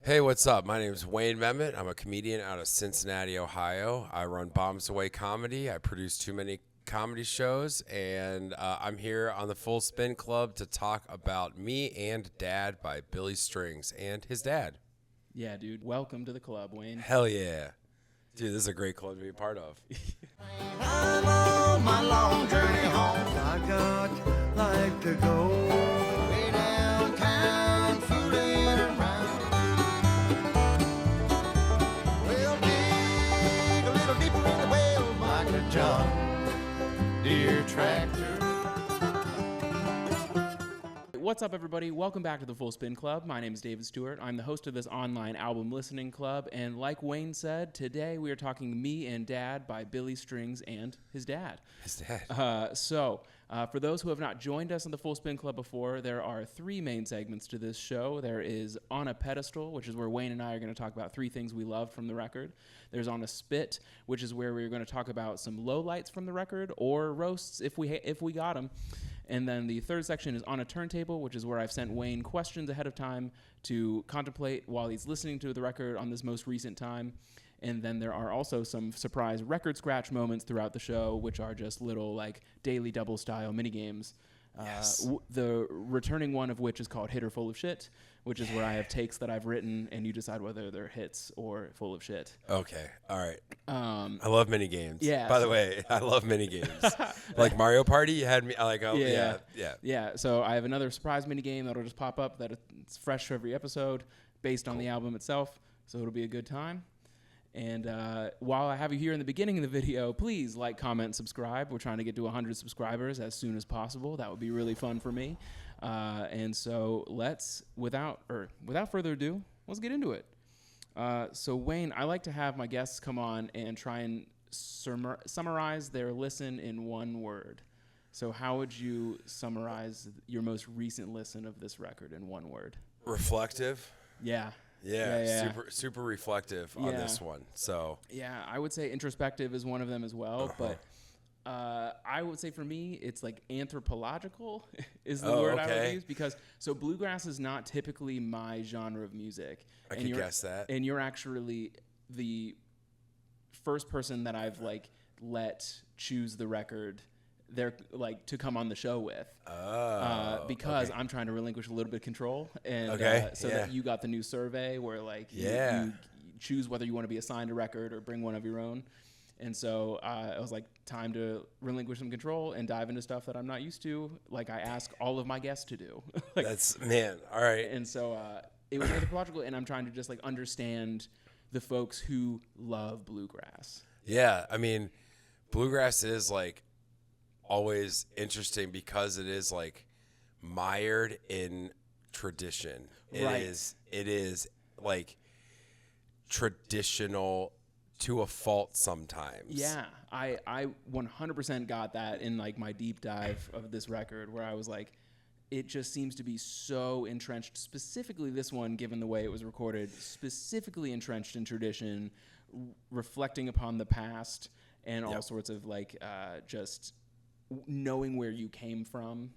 Hey, what's up? My name is Wayne Memmott. I'm a comedian out of Cincinnati, Ohio. I run Bombs Away Comedy. I produce too many comedy shows, and I'm here on the Full Spin Club to talk about Me and Dad by Billy Strings and his dad. Yeah, dude. Welcome to the club, Wayne. Hell yeah. Dude, this is a great club to be a part of. I'm on my long journey home. I got like to go way downtown, fooling around. We'll dig a little deeper in the well like a John Deere tractor. What's up, everybody? Welcome back to the Full Spin Club. My name is David Stewart. I'm the host of this online album listening club, and like Wayne said, today we are talking Me and Dad by Billy Strings and his dad. His dad. For those who have not joined us in the Full Spin Club before, there are three main segments to this show. There is On a Pedestal, which is where Wayne and I are going to talk about three things we love from the record. There's On a Spit, which is where we're going to talk about some lowlights from the record or roasts if we got them. And then the third section is On a Turntable, which is where I've sent Wayne questions ahead of time to contemplate while he's listening to the record on this most recent time. And then there are also some surprise record scratch moments throughout the show, which are just little like daily double style mini games. Yes. The returning one of which is called Hit or Full of Shit, which is where I have takes that I've written and you decide whether they're hits or full of shit. Okay. All right. I love mini games. Yeah. By the way, I love mini games. Like Mario Party, you had me like, oh, Yeah. yeah. So I have another surprise mini game that'll just pop up that it's fresh for every episode based on the album itself. So it'll be a good time. And while I have you here in the beginning of the video, please like, comment, and subscribe. We're trying to get to 100 subscribers as soon as possible. That would be really fun for me. And so without further ado, let's get into it. So Wayne, I like to have my guests come on and try and summarize their listen in one word. So how would you summarize your most recent listen of this record in one word? Reflective. Yeah. Yeah. Super reflective on this one. So yeah, I would say introspective is one of them as well, but I would say for me it's like anthropological is the word I would use, because so bluegrass is not typically my genre of music. I could guess that. And you're actually the first person that I've like let choose the record they're like to come on the show with, because I'm trying to relinquish a little bit of control, and that you got the new survey where like you choose whether you want to be assigned a record or bring one of your own, and so it was like time to relinquish some control and dive into stuff that I'm not used to, like I ask all of my guests to do. Like, all right. And so it was anthropological, and I'm trying to just like understand the folks who love bluegrass. Yeah, I mean, bluegrass is like always interesting because it is like mired in tradition. It is like traditional to a fault sometimes. Yeah, I 100% got that in like my deep dive of this record, where I was like, it just seems to be so entrenched, specifically this one, given the way it was recorded, specifically entrenched in tradition, reflecting upon the past and all sorts of like just knowing where you came from,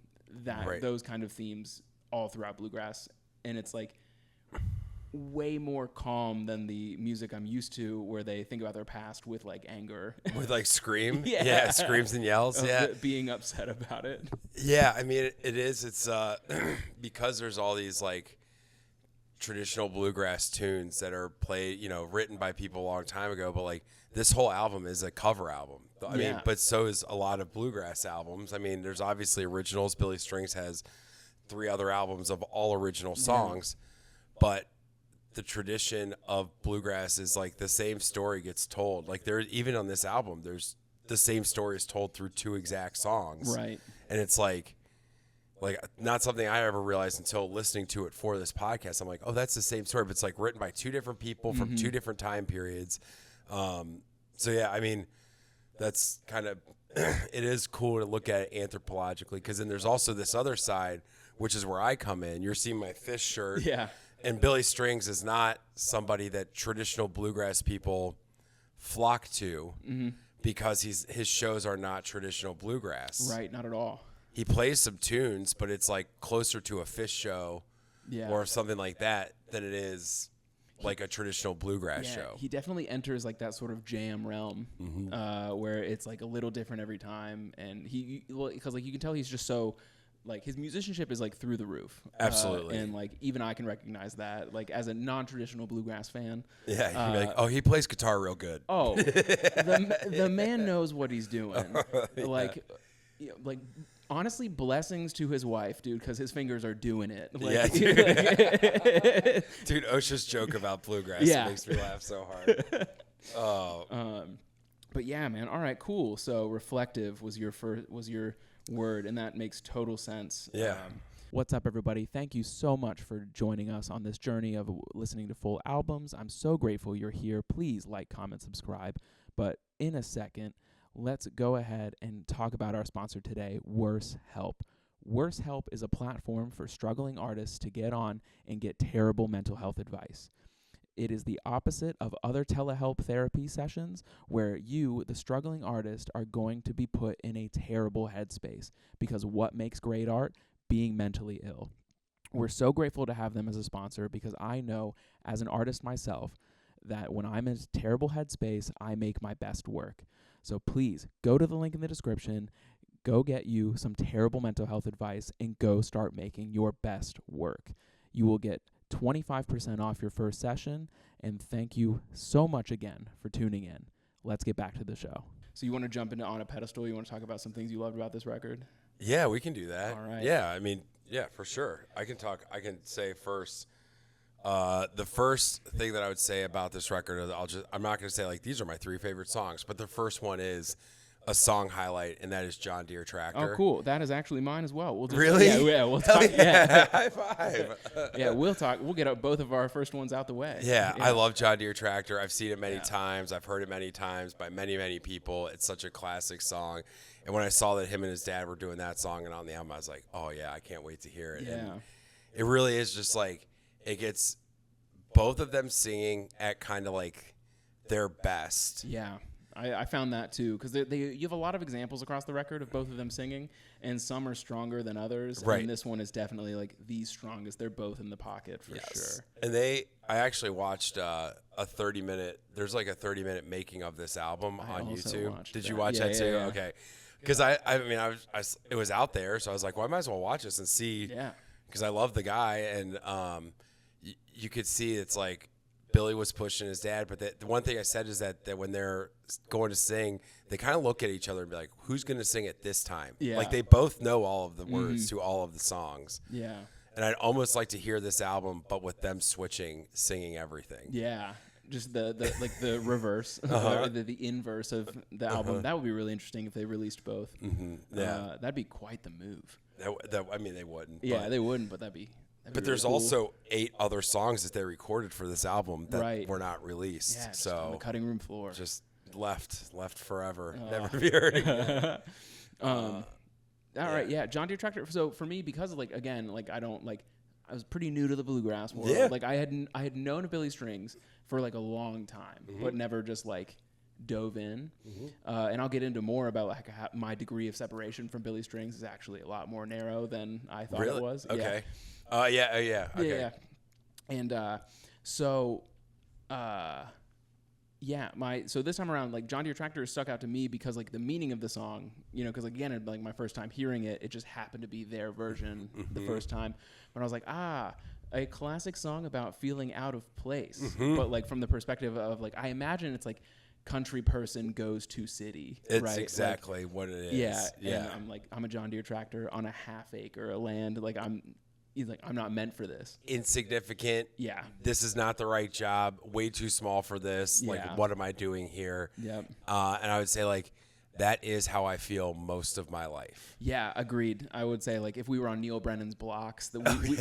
those kind of themes all throughout bluegrass. And it's like way more calm than the music I'm used to, where they think about their past with like anger. With like scream. Yeah. Screams and yells. Being upset about it. Yeah, I mean, it is. It's because there's all these like traditional bluegrass tunes that are played, written by people a long time ago, but like this whole album is a cover album. I mean, but so is a lot of bluegrass albums. I mean, there's obviously originals. Billy Strings has 3 other albums of all original songs, but the tradition of bluegrass is like the same story gets told. Like even on this album, there's the same story is told through 2 exact songs. Right. And it's like not something I ever realized until listening to it for this podcast. I'm like, oh, that's the same story, but it's like written by 2 different people from 2 different time periods. So yeah, I mean, that's kind of, it is cool to look at it anthropologically, because then there's also this other side, which is where I come in. You're seeing my Fish shirt. Yeah. And Billy Strings is not somebody that traditional bluegrass people flock to, because his shows are not traditional bluegrass. Right, not at all. He plays some tunes, but it's like closer to a Fish show or something like that than it is like a traditional bluegrass show. He definitely enters like that sort of jam realm, where it's like a little different every time, and because like you can tell he's just so. Like his musicianship is like through the roof. Absolutely. And like even I can recognize that like as a non-traditional bluegrass fan. Yeah. You'd be like, oh, he plays guitar real good. Oh, the man knows what he's doing. Like, like honestly, blessings to his wife, dude, because his fingers are doing it. Like, yeah, dude. Osha's joke about bluegrass makes me laugh so hard. Oh. But yeah, man. All right, cool. So reflective was your word, and that makes total sense. Yeah. What's up, everybody? Thank you so much for joining us on this journey of listening to full albums. I'm so grateful you're here. Please like, comment, subscribe. But in a second, let's go ahead and talk about our sponsor today, Worse Help. Worse Help is a platform for struggling artists to get on and get terrible mental health advice. It is the opposite of other telehelp therapy sessions where you, the struggling artist, are going to be put in a terrible headspace because what makes great art? Being mentally ill. We're so grateful to have them as a sponsor because I know as an artist myself that when I'm in a terrible headspace, I make my best work. So please go to the link in the description, go get you some terrible mental health advice, and go start making your best work. You will get 25% off your first session, and thank you so much again for tuning in. Let's get back to the show. So you want to jump into On a Pedestal? You want to talk about some things you loved about this record? Yeah, we can do that. All right. Yeah, I mean, yeah, for sure. I can say first, the first thing that I would say about this record, I'm not going to say like these are my 3 favorite songs, but the first one is a song highlight, and that is John Deere Tractor. Oh, cool. That is actually mine as well. We'll just, really? Yeah, we'll talk. Yeah. High five. Yeah, we'll talk. We'll get both of our first ones out the way. Yeah, I love John Deere Tractor. I've seen it many times. I've heard it many times by many, many people. It's such a classic song. And when I saw that him and his dad were doing that song and on the album, I was like, oh, yeah, I can't wait to hear it. Yeah. And it really is just like, it gets both of them singing at kind of like their best. Yeah. I found that too, because you have a lot of examples across the record of both of them singing, and some are stronger than others. Right. And this one is definitely like the strongest. They're both in the pocket for sure. And I actually watched a 30-minute. There's like a 30-minute making of this album on YouTube. Did you watch that too? Yeah. Okay. Because it was out there, so I was like, well, I might as well watch this and see. Yeah. Because I love the guy, and you could see it's like Billy was pushing his dad, but the one thing I said is that when they're going to sing, they kind of look at each other and be like, who's going to sing it this time? Yeah. Like they both know all of the words to all of the songs. Yeah. And I'd almost like to hear this album, but with them singing everything. Yeah. Just the like the reverse, or the inverse of the album. That would be really interesting if they released both. Mm-hmm. Yeah. That'd be quite the move. I mean, they wouldn't. Yeah, they wouldn't, but that'd be But there's really cool. also 8 other songs that they recorded for this album that were not released. Yeah, just so on the cutting room floor. Just left forever. Never be heard again. All right, yeah, John Deere Tractor. So for me, because of I was pretty new to the bluegrass world. Yeah. Like I had known of Billy Strings for like a long time, but never just like dove in. And I'll get into more about like how my degree of separation from Billy Strings is actually a lot more narrow than I thought it was. Okay. Yeah. Yeah. Okay. Yeah. And so this time around, like John Deere Tractor stuck out to me because like the meaning of the song, because again, like my first time hearing it, it just happened to be their version the first time. But I was like, a classic song about feeling out of place, but like from the perspective of like, I imagine it's like country person goes to city. It's right? exactly what it is. Yeah. Yeah. And I'm a John Deere Tractor on a half acre of land. Like he's like, I'm not meant for this. Insignificant. Yeah. This is not the right job. Way too small for this. Yeah. Like, what am I doing here? Yep. And I would say, like, that is how I feel most of my life. Yeah, agreed. I would say, like, if we were on Neil Brennan's blocks,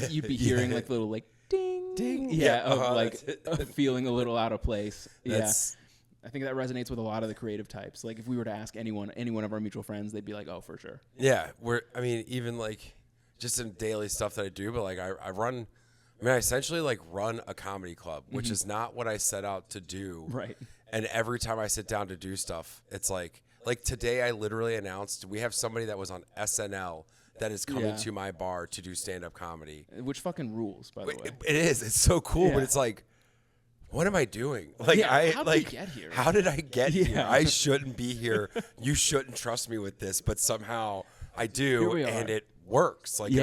you'd be hearing, like, little, like, ding. Ding. Yeah, of feeling a little out of place. Yeah. I think that resonates with a lot of the creative types. Like, if we were to ask any one of our mutual friends, they'd be like, oh, for sure. Yeah. Even, like, just some daily stuff that I do, but, like, I essentially, like, run a comedy club, which is not what I set out to do. Right. And every time I sit down to do stuff, it's like today I literally announced we have somebody that was on SNL that is coming to my bar to do stand-up comedy. Which fucking rules, by the way. It is. It's so cool, but it's like, what am I doing? Like, Yeah, how did we get here? How did I get here? Yeah. I shouldn't be here. You shouldn't trust me with this, but somehow I do, and it works. Like,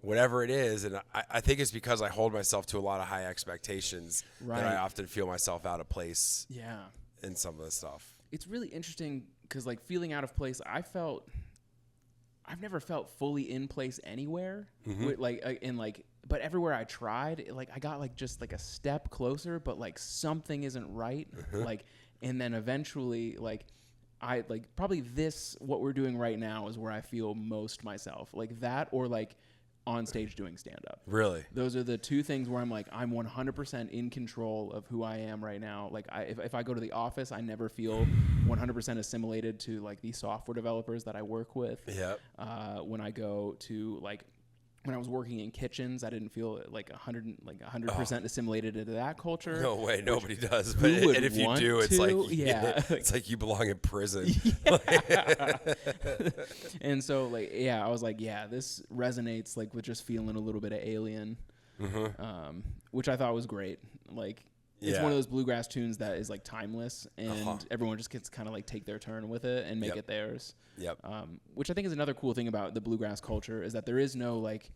whatever it is. And I think it's because I hold myself to a lot of high expectations that I often feel myself out of place in some of the stuff. It's really interesting because, like, feeling out of place, I've never felt fully in place anywhere. But everywhere I tried, like, I got like just like a step closer, but like something isn't right. Like, and then eventually, like, I like probably what we're doing right now is where I feel most myself, like that, or like on stage doing stand up. Really? Those are the two things where I'm like, I'm 100% in control of who I am right now. Like, if I go to the office, I never feel 100% assimilated to like the software developers that I work with. Yep. When I go to like, when I was working in kitchens, I didn't feel like 100% assimilated into that culture. No way, nobody does. But and if you do, it's like it's like you belong in prison. And so like I was like, this resonates like with just feeling a little bit of alien, which I thought was great. Like it's one of those bluegrass tunes that is like timeless, and everyone just gets kind of like take their turn with it and make it theirs. Yep. Which I think is another cool thing about the bluegrass culture is that there is no like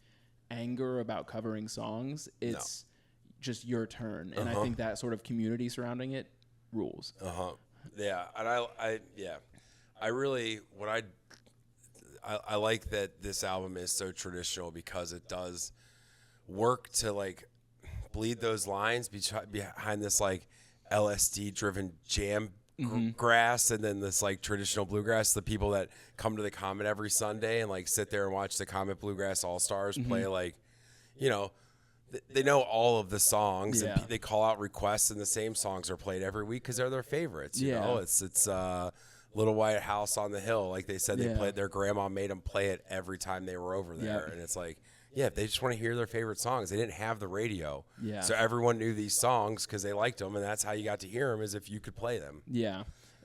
anger about covering songs. It's just your turn, and I think that sort of community surrounding it rules. Yeah, and I really I like that this album is so traditional because it does work to like bleed those lines behind this like LSD driven jam grass, and then this like traditional bluegrass. The people that come to the Comet every Sunday and like sit there and watch the Comet Bluegrass All Stars play, like, you know, they know all of the songs, and they call out requests, and the same songs are played every week because they're their favorites. You know, it's Little White House on the Hill, like they said, they played. Their grandma made them play it every time they were over there, and it's like, if they just want to hear their favorite songs. They didn't have the radio, so everyone knew these songs because they liked them, and that's how you got to hear them, is if you could play them.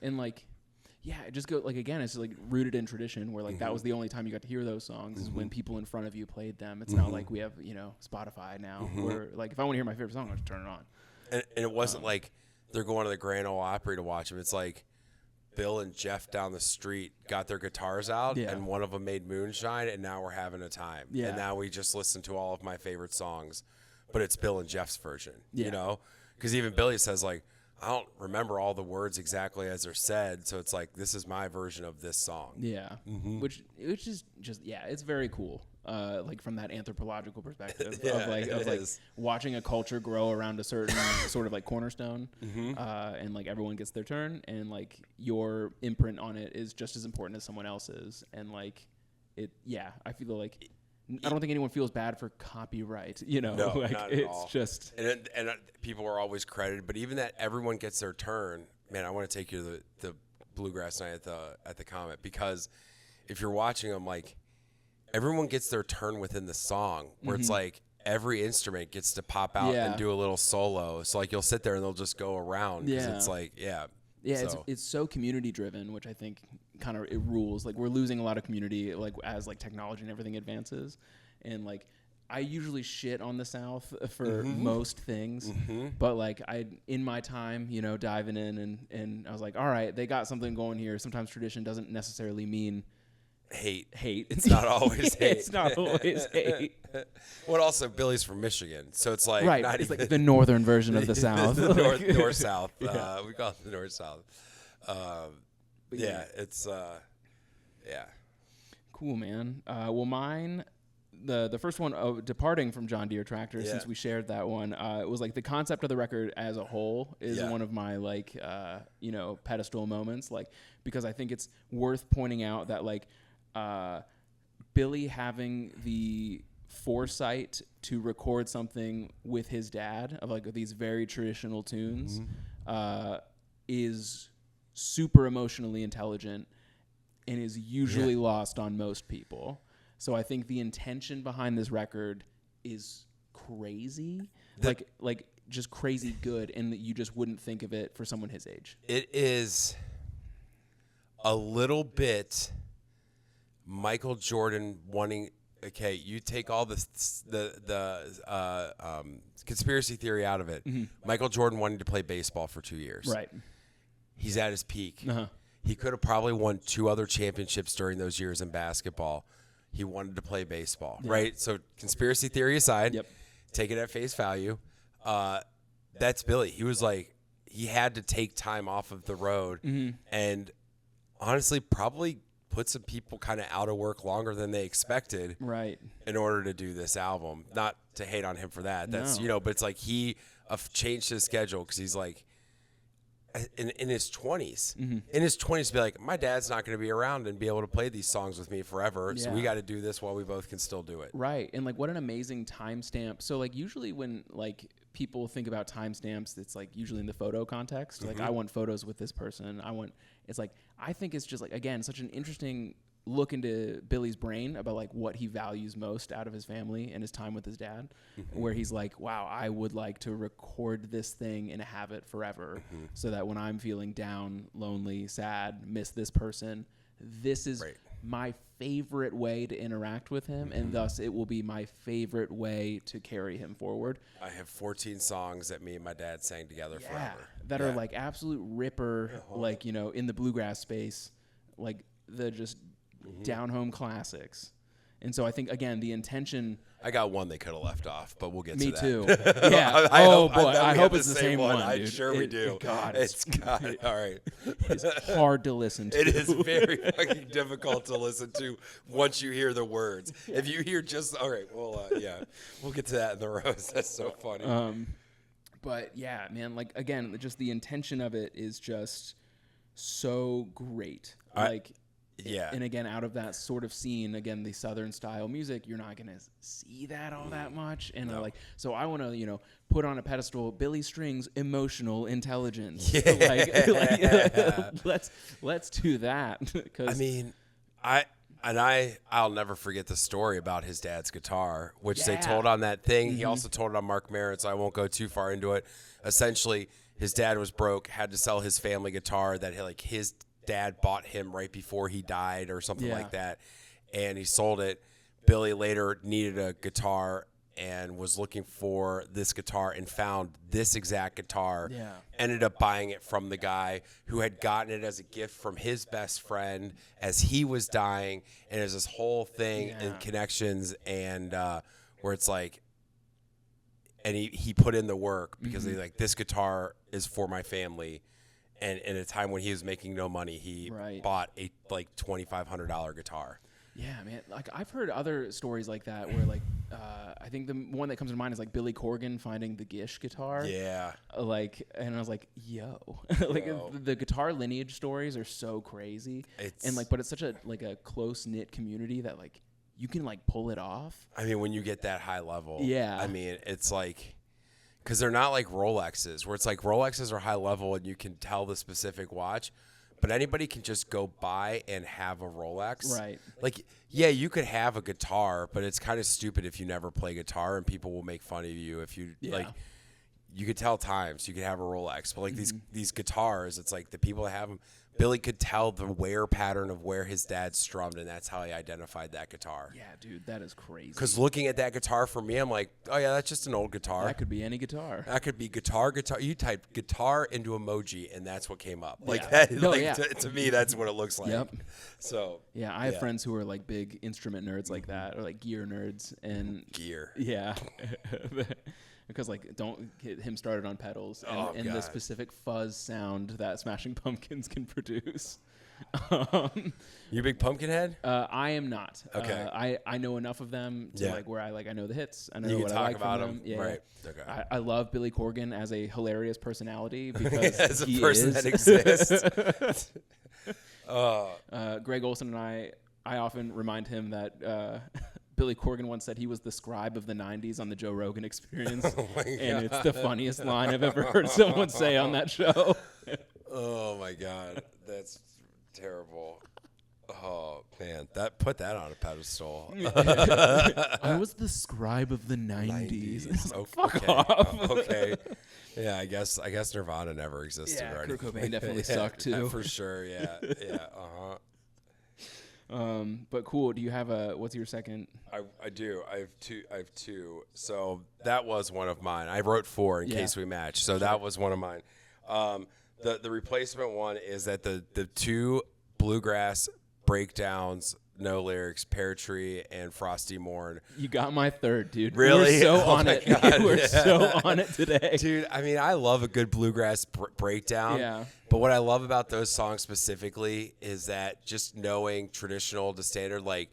And like, it just go like, again, it's like rooted in tradition where like that was the only time you got to hear those songs is when people in front of you played them. It's not like we have, you know, Spotify now where like if I want to hear my favorite song, I'll just turn it on. And it wasn't like they're going to the Grand Ole Opry to watch them. It's like Bill and Jeff down the street got their guitars out, and one of them made Moonshine, and now we're having a time. And now we just listen to all of my favorite songs, but it's Bill and Jeff's version, you know? Because even Billy says, like, I don't remember all the words exactly as they're said, so it's like, this is my version of this song. Which is just, it's very cool. Like from that anthropological perspective of like watching a culture grow around a certain sort of like cornerstone, and like everyone gets their turn, and like your imprint on it is just as important as someone else's, and like I feel like I don't think anyone feels bad for copyright, you know. No, like not at it's all. just and people are always credited, but even that everyone gets their turn. Man, I want to take you to the bluegrass night at the Comet, because if you're watching them, like, everyone gets their turn within the song, where it's like every instrument gets to pop out and do a little solo. So like you'll sit there and they'll just go around, because it's like it's so community driven, which I think kind of it rules. Like we're losing a lot of community like as like technology and everything advances, and like I usually shit on the South for most things, but like in my time, you know, diving in and I was like, all right, they got something going here. Sometimes tradition doesn't necessarily mean hate. It's not always hate. It's not always hate. Well, also Billy's from Michigan, so it's like it's like the northern version of the South. The north south. We call it the north south. It's cool, man. Well, mine, the first one, departing from John Deere Tractor, since we shared that one, it was like the concept of the record as a whole is one of my like pedestal moments, like, because I think it's worth pointing out that like Billy having the foresight to record something with his dad of like these very traditional tunes is super emotionally intelligent and is usually lost on most people. So I think the intention behind this record is crazy, like just crazy good, and that you just wouldn't think of it for someone his age. It is a little bit Michael Jordan wanting okay, you take all the conspiracy theory out of it. Michael Jordan wanted to play baseball for 2 years. Right. He's at his peak. Uh-huh. He could have probably won 2 other championships during those years in basketball. He wanted to play baseball, right? So conspiracy theory aside, take it at face value. That's Billy. He was like, he had to take time off of the road and honestly probably put some people kind of out of work longer than they expected, right, in order to do this album. Not to hate on him for that. That's but it's like he changed his schedule because he's like in his 20s. In his 20s, to be like, my dad's not going to be around and be able to play these songs with me forever. So we got to do this while we both can still do it. Right, and like what an amazing timestamp. So like usually when like people think about timestamps, it's like usually in the photo context. Like I want photos with this person. It's like I think it's just like again such an interesting look into Billy's brain about like what he values most out of his family and his time with his dad, where he's like, wow, I would like to record this thing and have it forever so that when I'm feeling down, lonely, sad, miss this person, this is my favorite way to interact with him, and thus it will be my favorite way to carry him forward. I have 14 songs that me and my dad sang together forever. That are like absolute ripper, like, you know, in the bluegrass space, like the just down home classics. And so I think again the intention. I got one they could have left off, but we'll get to that. Me too. Yeah. I hope it's the same one. I'm sure we do. God, it's God. All right. It's hard to listen to. It is very fucking difficult to listen to once you hear the words. If you hear just all right, well, we'll get to that in the roast. That's so funny. But yeah, man, like again, just the intention of it is just so great. And again, out of that sort of scene, again, the Southern style music, you're not gonna see that all that much. And so I want to, you know, put on a pedestal Billy String's emotional intelligence. Let's do that. I mean, I'll never forget the story about his dad's guitar, which they told on that thing. He also told it on Mark Merritt, so I won't go too far into it. Essentially, his dad was broke, had to sell his family guitar that his dad bought him right before he died or something like that, and he sold it. Billy later needed a guitar and was looking for this guitar and found this exact guitar. Ended up buying it from the guy who had gotten it as a gift from his best friend as he was dying, and there's this whole thing in connections and where it's like, and he put in the work because he's like, this guitar is for my family. And in a time when he was making no money, he bought a like $2,500 guitar. Yeah, man. Like I've heard other stories like that where like I think the one that comes to mind is like Billy Corgan finding the Gish guitar. Yeah. And I was like, yo. The guitar lineage stories are so crazy. But it's such a close knit community that like you can like pull it off. I mean, when you get that high level. Yeah. I mean, it's like, because they're not like Rolexes, where it's like Rolexes are high level and you can tell the specific watch, but anybody can just go buy and have a Rolex. Right. Like, yeah, you could have a guitar, but it's kind of stupid if you never play guitar and people will make fun of you if you like. You could tell times. You could have a Rolex, but like these guitars, it's like the people that have them. Billy could tell the wear pattern of where his dad strummed, and that's how he identified that guitar. Yeah, dude, that is crazy. Because looking at that guitar for me, I'm like, oh, yeah, that's just an old guitar. That could be any guitar. That could be guitar. You type guitar into emoji, and that's what came up. Like that. To me, that's what it looks like. Yep. So yeah, I have friends who are like big instrument nerds like that, or like gear nerds, and gear. Yeah. Because like don't get him started on pedals and the specific fuzz sound that Smashing Pumpkins can produce. You a big Pumpkinhead? I am not. Okay. I know enough of them to like where I know the hits. I know you what can I talk like about from them. Yeah. Right. Okay. I love Billy Corgan as a hilarious personality because as a person that exists. Greg Olson and I often remind him that Billy Corgan once said he was the scribe of the 90s on the Joe Rogan Experience. And it's the funniest line I've ever heard someone say on that show. Oh, my God. That's terrible. Oh, man. Put that on a pedestal. I was the scribe of the 90s. Oh, fuck off. Okay. Yeah, I guess Nirvana never existed. Yeah, right? Kurt Cobain definitely sucked, too. For sure, yeah. Yeah, But cool. Do you have what's your second? I do. I have two. So that was one of mine. I wrote 4 in case we match. So that was one of mine. The replacement one is that the 2 bluegrass breakdowns, no lyrics, Pear Tree and Frosty Morn. You got my third, dude. Really? We're so Oh on my it. God, We're yeah. so on it today. Dude, I mean, I love a good bluegrass breakdown. Yeah. But what I love about those songs specifically is that just knowing traditional to standard, like,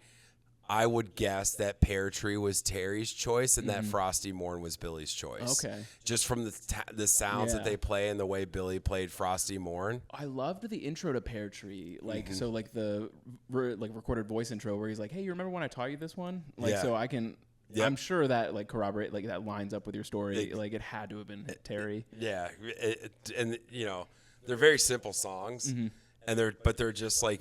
I would guess that Pear Tree was Terry's choice and that Frosty Morn was Billy's choice. Okay. Just from the sounds that they play and the way Billy played Frosty Morn. I loved the intro to Pear Tree, like so, like the recorded voice intro where he's like, "Hey, you remember when I taught you this one?" Like, so I can. Yep. I'm sure that like corroborate, like that lines up with your story. Like it had to have been Terry. Yeah, and you know they're very simple songs, and they're just like.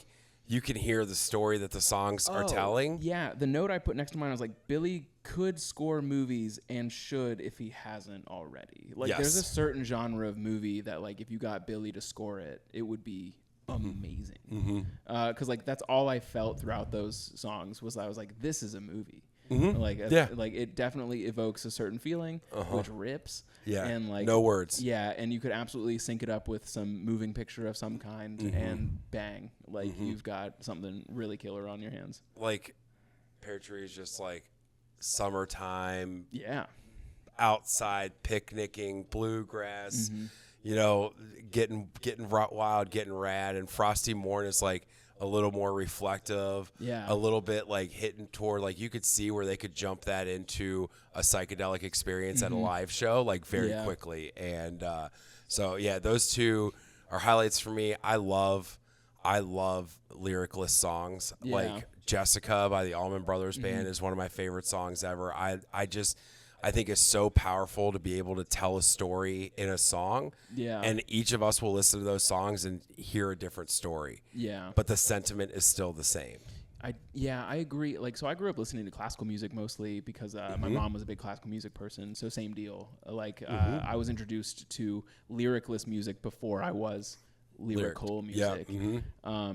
You can hear the story that the songs are telling. Yeah, the note I put next to mine was like, Billy could score movies and should if he hasn't already. Like, there's a certain genre of movie that, like, if you got Billy to score it, it would be amazing. Because, like, that's all I felt throughout those songs was I was like, this is a movie. Like, like it definitely evokes a certain feeling, which rips. Yeah, and like no words. Yeah, and you could absolutely sync it up with some moving picture of some kind, and bang, like you've got something really killer on your hands. Like, Pear Tree is just like summertime. Yeah, outside picnicking, bluegrass. You know, getting wild, getting rad, and Frosty Morn is like. A little more reflective, a little bit like hitting toward, like you could see where they could jump that into a psychedelic experience at a live show, like very quickly. And so, yeah, those 2 are highlights for me. I love lyricless songs. Like Jessica by the Allman Brothers Band is one of my favorite songs ever. I think it's so powerful to be able to tell a story in a song. Yeah. And each of us will listen to those songs and hear a different story. Yeah. But the sentiment is still the same. I agree. Like, so I grew up listening to classical music mostly because my mom was a big classical music person. So same deal. Like, I was introduced to lyricless music before I was lyrical music. Yeah.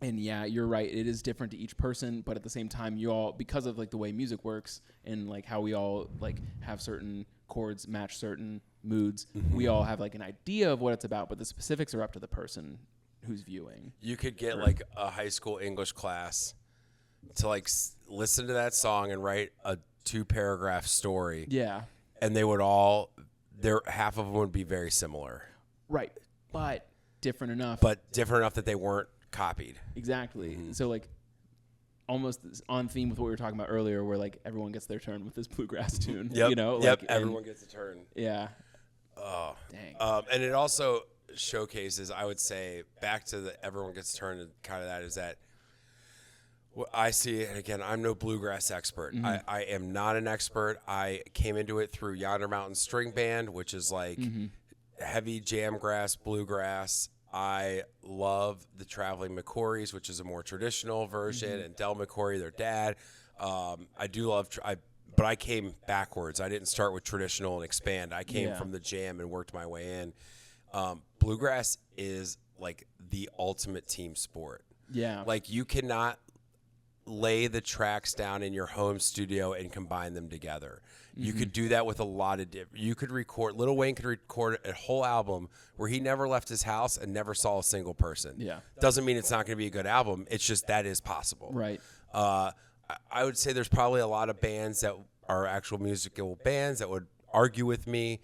And yeah, you're right. It is different to each person, but at the same time, you all, because of like the way music works and like how we all like have certain chords match certain moods, we all have like an idea of what it's about, but the specifics are up to the person who's viewing. You could get like a high school English class to like listen to that song and write a 2-paragraph story. Yeah. And they would all, half of them would be very similar. Right. But different enough. That they weren't copied. Exactly. So like almost on theme with what we were talking about earlier where like everyone gets their turn with this bluegrass tune. You know? Like, everyone gets a turn. Yeah. Oh. Dang. And it also showcases, I would say, back to the everyone gets a turn and kind of that is that what I see, and again, I'm no bluegrass expert. I am not an expert. I came into it through Yonder Mountain String Band, which is like heavy jamgrass, bluegrass. I love the Traveling McCourys, which is a more traditional version, and Del McCoury, their dad. I do love, but I came backwards. I didn't start with traditional and expand. I came from the jam and worked my way in. Bluegrass is like the ultimate team sport. Yeah. Like you cannot lay the tracks down in your home studio and combine them together. You could do that with a lot of you could record, Lil Wayne could record a whole album where he never left his house and never saw a single person. Yeah. Doesn't mean it's not going to be a good album. It's just that is possible. Right. I would say there's probably a lot of bands that are actual musical bands that would argue with me,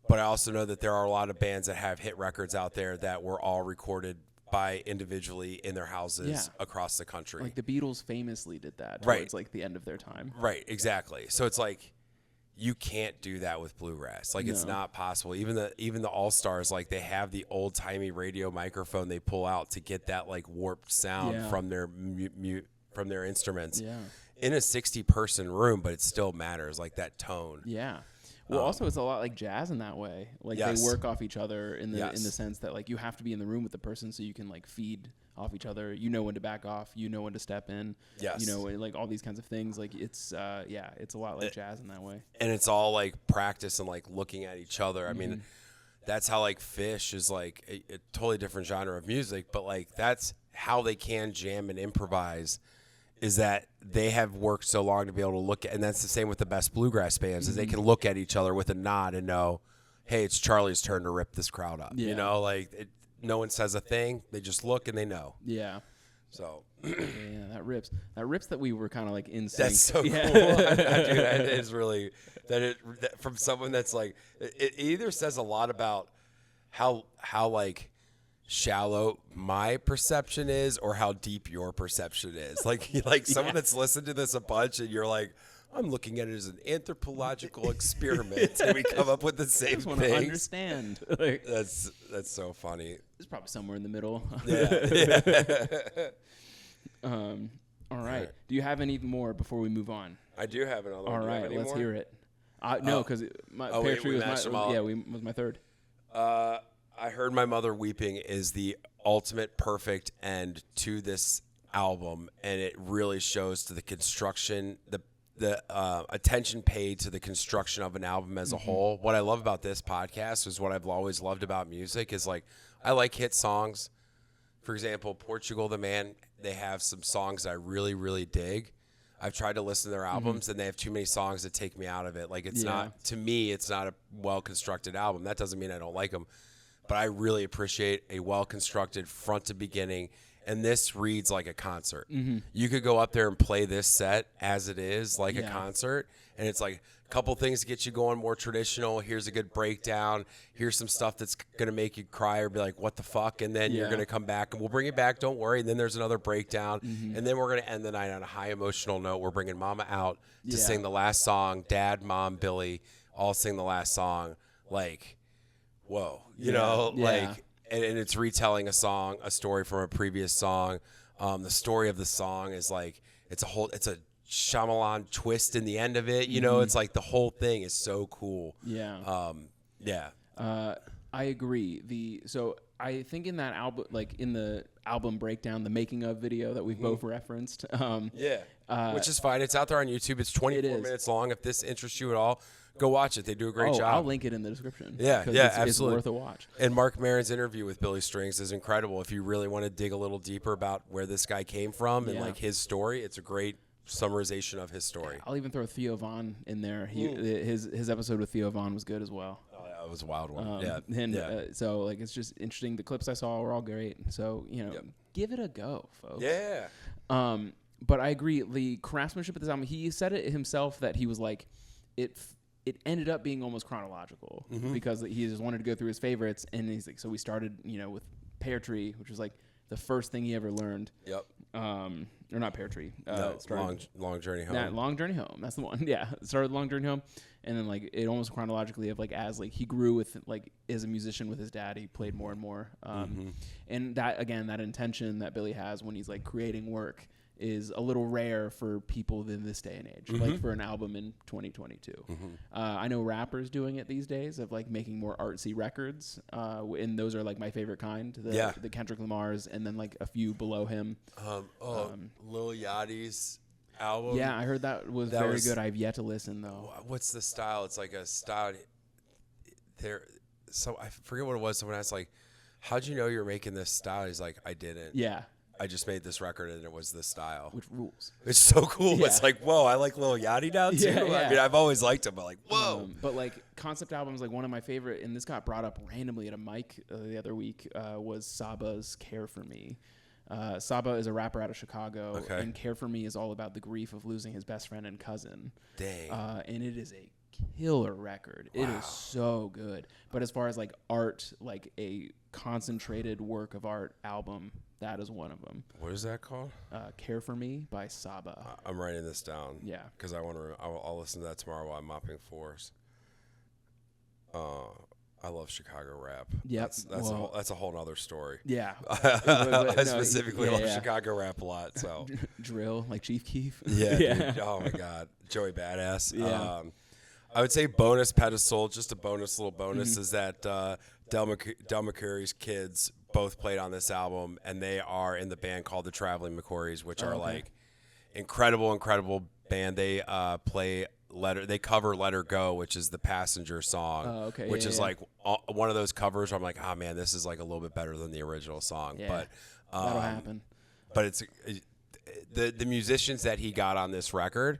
but I also know that there are a lot of bands that have hit records out there that were all recorded by individually in their houses across the country. Like the Beatles famously did that towards like the end of their time. Right, exactly. So it's like you can't do that with bluegrass. Like it's not possible. Even the All-Stars, like they have the old-timey radio microphone they pull out to get that like warped sound from their from their instruments in a 60-person room, but it still matters, like that tone. Yeah. Well, also it's a lot like jazz in that way. Like they work off each other in the sense that like you have to be in the room with the person so you can like feed off each other. You know when to back off. You know when to step in. Yes. You know, like all these kinds of things. Like it's it's a lot like jazz in that way. And it's all like practice and like looking at each other. I mean, that's how like Fish is like a totally different genre of music, but like that's how they can jam and improvise is that they have worked so long to be able to look at, and that's the same with the best bluegrass bands, is they can look at each other with a nod and know, hey, it's Charlie's turn to rip this crowd up. You know, like no one says a thing. They just look and they know. Yeah. So. Yeah, that rips. That rips that we were kind of like in sync. That's so cool. Dude, that is really, that from someone that's like, it either says a lot about how like shallow my perception is or how deep your perception is. Like someone that's listened to this a bunch and you're like, I'm looking at it as an anthropological experiment, and we come up with the same I just want things. to understand. Like, That's so funny. it's probably somewhere in the middle. Yeah. All right. Do you have any more before we move on? I do have another one. All Do you have right, any let's more? hear it. No, because my Oh, wait, Pear Tree we was matched them my all. was my third. I Heard My Mother Weeping is the ultimate perfect end to this album, and it really shows to the construction, the attention paid to the construction of an album as a whole. What I love about this podcast is what I've always loved about music is like, I like hit songs. For example, Portugal the Man, they have some songs I really, really dig. I've tried to listen to their albums, and they have too many songs that take me out of it. Like, it's not, to me, it's not a well-constructed album. That doesn't mean I don't like them. But I really appreciate a well-constructed front to beginning, and this reads like a concert. You could go up there and play this set as it is, like a concert, and it's like a couple things to get you going more traditional. Here's a good breakdown. Here's some stuff that's going to make you cry or be like, what the fuck? And then you're going to come back, and we'll bring it back, don't worry. And then there's another breakdown, and then we're going to end the night on a high emotional note. We're bringing Mama out to sing the last song. Dad, Mom, Billy all sing the last song. Like, whoa, you know, like, and it's retelling a story from a previous song. The story of the song is like, it's a Shyamalan twist in the end of it. You know, it's like the whole thing is so cool. Yeah. I agree. So I think in that album, like in the album breakdown, the making of video that we've both referenced. Which is fine. It's out there on YouTube. It's 24 minutes long. If this interests you at all, go watch it. They do a great job. I'll link it in the description. Yeah, 'cause absolutely. It's worth a watch. And Mark Maron's interview with Billy Strings is incredible. If you really want to dig a little deeper about where this guy came from and like his story, it's a great summarization of his story. I'll even throw Theo Von in there. His episode with Theo Von was good as well. Oh, yeah, it was a wild one. So like it's just interesting. The clips I saw were all great. So give it a go, folks. Yeah. But I agree. The craftsmanship of this album. He said it himself that he was like, it ended up being almost chronological because he just wanted to go through his favorites, and he's like, so we started with Pear Tree, which was like the first thing he ever learned. Yep. Or not Pear Tree. Long Journey Home. That Long Journey Home. That's the one. Yeah. It started Long Journey Home, and then like it almost chronologically of like as like he grew with like as a musician with his dad, he played more and more. And that again, that intention that Billy has when he's like creating work is a little rare for people in this day and age, like for an album in 2022. I know rappers doing it these days of like making more artsy records, and those are like my favorite kind, the Kendrick Lamar's, and then like a few below him. Lil Yachty's album. Yeah, I heard that was very good. I've yet to listen though. What's the style? It's like a style. So I forget what it was. Someone asked like, "How'd you know you were making this style?" He's like, "I didn't. Yeah. I just made this record and it was this style." Which rules. It's so cool. Yeah. It's like, whoa, I like Lil Yachty now too. Yeah. I mean, I've always liked him, but like, whoa. But like concept albums, like one of my favorite, and this got brought up randomly at a mic the other week, was Saba's Care For Me. Saba is a rapper out of Chicago, and Care For Me is all about the grief of losing his best friend and cousin. Dang. And it is a killer record. Wow. It is so good. But as far as like art, like a concentrated work of art album, that is one of them. What is that called? Care For Me by Saba. I'm writing this down. Yeah. Because I'll listen to that tomorrow while I'm mopping floors. I love Chicago rap. Yep. That's a whole nother story. Yeah. I specifically love Chicago rap a lot. So drill, like Chief Keef. Yeah. Dude, oh my God. Joey Badass. Yeah. I would say bonus pedestal, just a little bonus, is that Del McCoury's kids both played on this album, and they are in the band called the Traveling McCourys, which are like incredible band. They play they cover Let Her Go, which is the Passenger song, okay, which yeah, is yeah. like one of those covers where I'm like, oh man, this is like a little bit better than the original song. Yeah, But that'll happen. But it's the musicians that he got on this record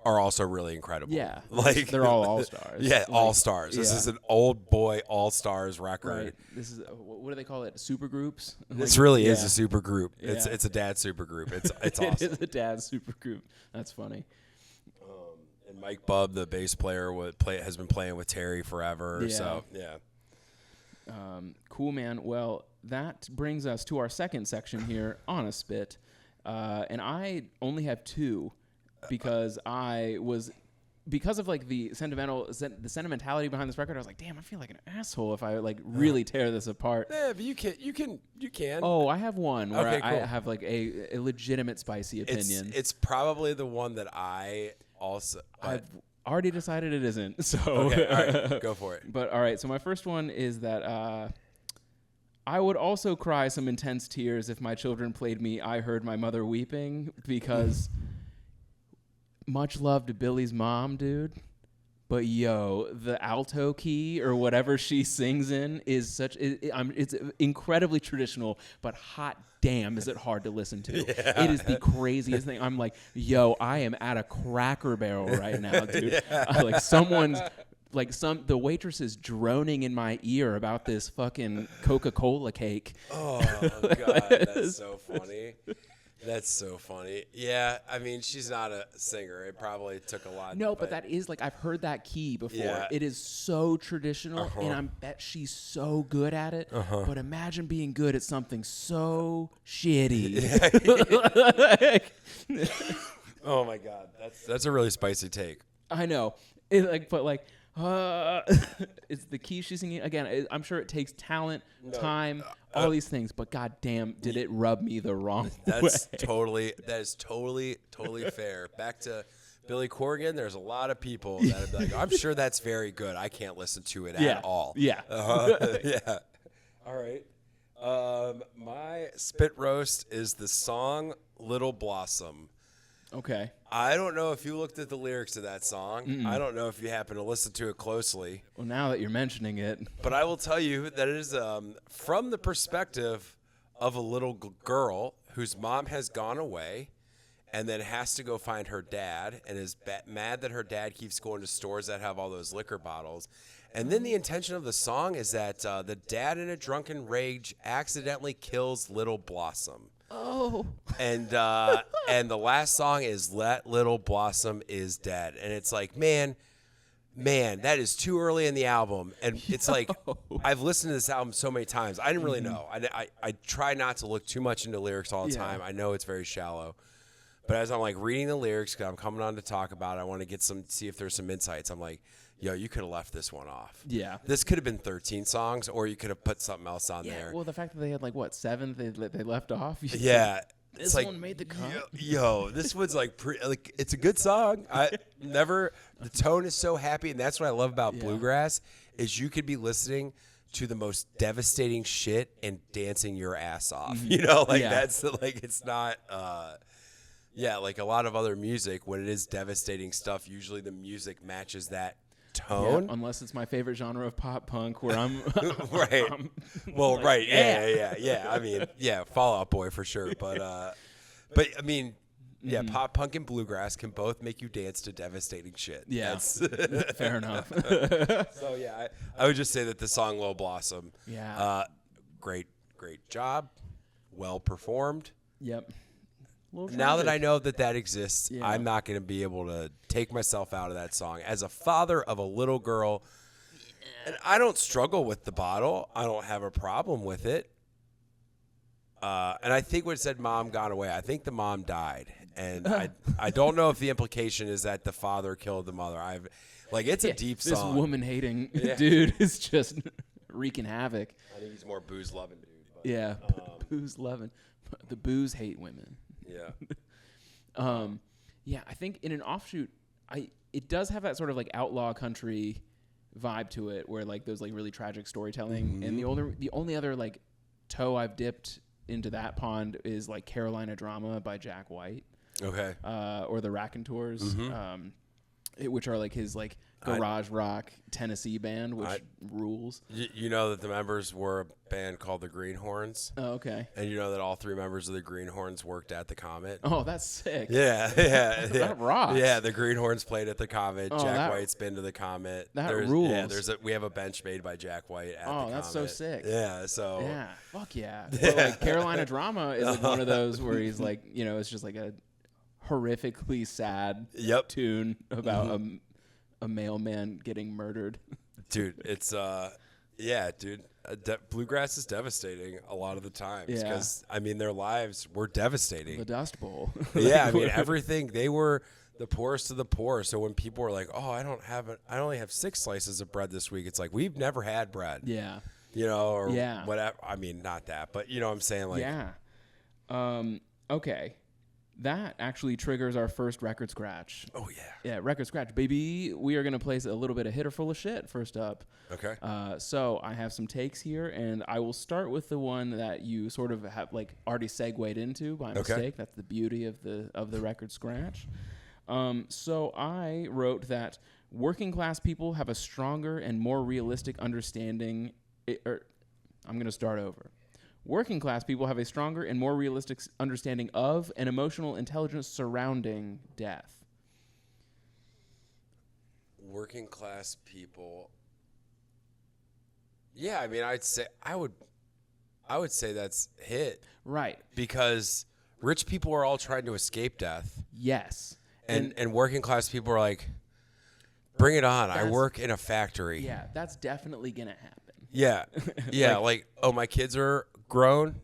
are also really incredible. Yeah, like they're all all-stars. Yeah, Like, all stars. This yeah. is an old boy all stars record. Right. This is what do they call it? Super groups. This Like, really yeah. is a super group. It's Yeah. a dad super group. It's It awesome. is a dad super group. That's funny. And Mike Bubb, the bass player, has been playing with Terry forever. Yeah. So yeah. Cool, man. Well, that brings us to our second section here on a spit, and I only have two because because of like the sentimentality behind this record. I was like, damn, I feel like an asshole if I like really tear this apart. Yeah, but you can. Oh, I have one where Okay, I cool. have like a legitimate spicy opinion. It's probably the one that I also. I've already decided it isn't. So Okay, all right, go for it. But all right, so my first one is that I would also cry some intense tears if my children played me I Heard My Mother Weeping, because much love to Billy's mom, dude. But yo, the alto key or whatever she sings in is it's incredibly traditional, but hot damn is it hard to listen to. Yeah. It is the craziest thing. I'm like, yo, I am at a Cracker Barrel right now, dude. Like someone's like the waitress is droning in my ear about this fucking Coca-Cola cake. Oh god, that's so funny. That's so funny. Yeah, I mean, she's not a singer. It probably took a lot. No, but that is like I've heard that key before. Yeah. It is so traditional, and I bet she's so good at it. But imagine being good at something so shitty. Oh my god, that's a really spicy take. I know. It's the key she's singing. Again, I'm sure it takes talent, time, all these things. But goddamn, did it rub me the wrong way? That is totally fair. Back to Billy Corgan. There's a lot of people that are like, I'm sure that's very good. I can't listen to it at all. Yeah. Yeah. All right. My spit roast is the song "Little Blossom." Okay. I don't know if you looked at the lyrics to that song. I don't know if you happen to listen to it closely. Well, now that you're mentioning it, But I will tell you that it is from the perspective of a little girl whose mom has gone away and then has to go find her dad and is mad that her dad keeps going to stores that have all those liquor bottles. And then the intention of the song is that the dad in a drunken rage accidentally kills Little Blossom. oh, And the last song is "Let Little Blossom Is Dead," and it's like, man, that is too early in the album, and it's like I've listened to this album so many times. I didn't really know. I try not to look too much into lyrics all the time. I know it's very shallow, but as I'm like reading the lyrics, because I'm coming on to talk about it, I want to see if there's some insights. I'm like, yo, you could have left this one off. Yeah. This could have been 13 songs, or you could have put something else on there. Well, the fact that they had like what 7 they left off. Yeah. This It's like, one made the cut. Yo, this one's like it's a good song. The tone is so happy, and that's what I love about bluegrass is you could be listening to the most devastating shit and dancing your ass off. You know, like that's like it's not like a lot of other music when it is devastating stuff, usually the music matches that tone. Yeah, unless it's my favorite genre of pop punk where I'm Right. Well, like, right. Yeah. I mean, yeah, Fall Out Boy for sure. But I mean, yeah, pop punk and bluegrass can both make you dance to devastating shit. Yeah. That's fair enough. So yeah, I would just say that the song "Little Blossom," Yeah. great job, well performed. Yep. Now that I know that exists, Yeah. I'm not going to be able to take myself out of that song. As a father of a little girl, and I don't struggle with the bottle. I don't have a problem with it. And I think when it said mom gone away, I think the mom died. And I don't know if the implication is that the father killed the mother. It's a deep This song. woman-hating dude is just wreaking havoc. I think he's more booze-loving dude. But, Yeah, booze-loving. The booze hate women. Yeah. Yeah, I think in an offshoot, it does have that sort of like outlaw country vibe to it, where like those like really tragic storytelling. And the only other like toe I've dipped into that pond is like Carolina Drama by Jack White. Okay. Or the Raconteurs. which are like his like garage rock Tennessee band, which rules. You know that the members were a band called the Greenhorns. Oh, okay. And you know that all 3 members of the Greenhorns worked at the Comet. Oh, that's sick. Yeah. That rocks. Yeah, the Greenhorns played at the Comet. Oh, Jack White's been to the Comet. That rules. Yeah, we have a bench made by Jack White at the Comet. Oh, that's so sick. Yeah, so. Yeah, fuck yeah. But like Carolina Drama is like one of those where he's like, you know, it's just like a horrifically sad tune about a mailman getting murdered. Dude, it's dude, bluegrass is devastating a lot of the times because I mean their lives were devastating. The Dust Bowl. Yeah, I mean everything. They were the poorest of the poor. So when people were like, "Oh, I only have 6 slices of bread this week," it's like we've never had bread. Yeah. You know, or whatever. I mean, not that, but you know what I'm saying, like. Yeah. Okay. That actually triggers our first record scratch. Oh, yeah. Yeah, record scratch, baby. We are going to place a little bit of hitter full of shit first up. Okay. So I have some takes here, and I will start with the one that you sort of have like already segued into by mistake. That's the beauty of the record scratch. So I wrote that working class people have a stronger and more realistic understanding. I'm going to start over. Working class people have a stronger and more realistic understanding of and emotional intelligence surrounding death. Working class people. Yeah, I mean, I would say that's hit. Right. Because rich people are all trying to escape death. Yes. And working class people are like, bring it on. I work in a factory. Yeah, that's definitely going to happen. Yeah. Yeah, like, oh, my kids are grown.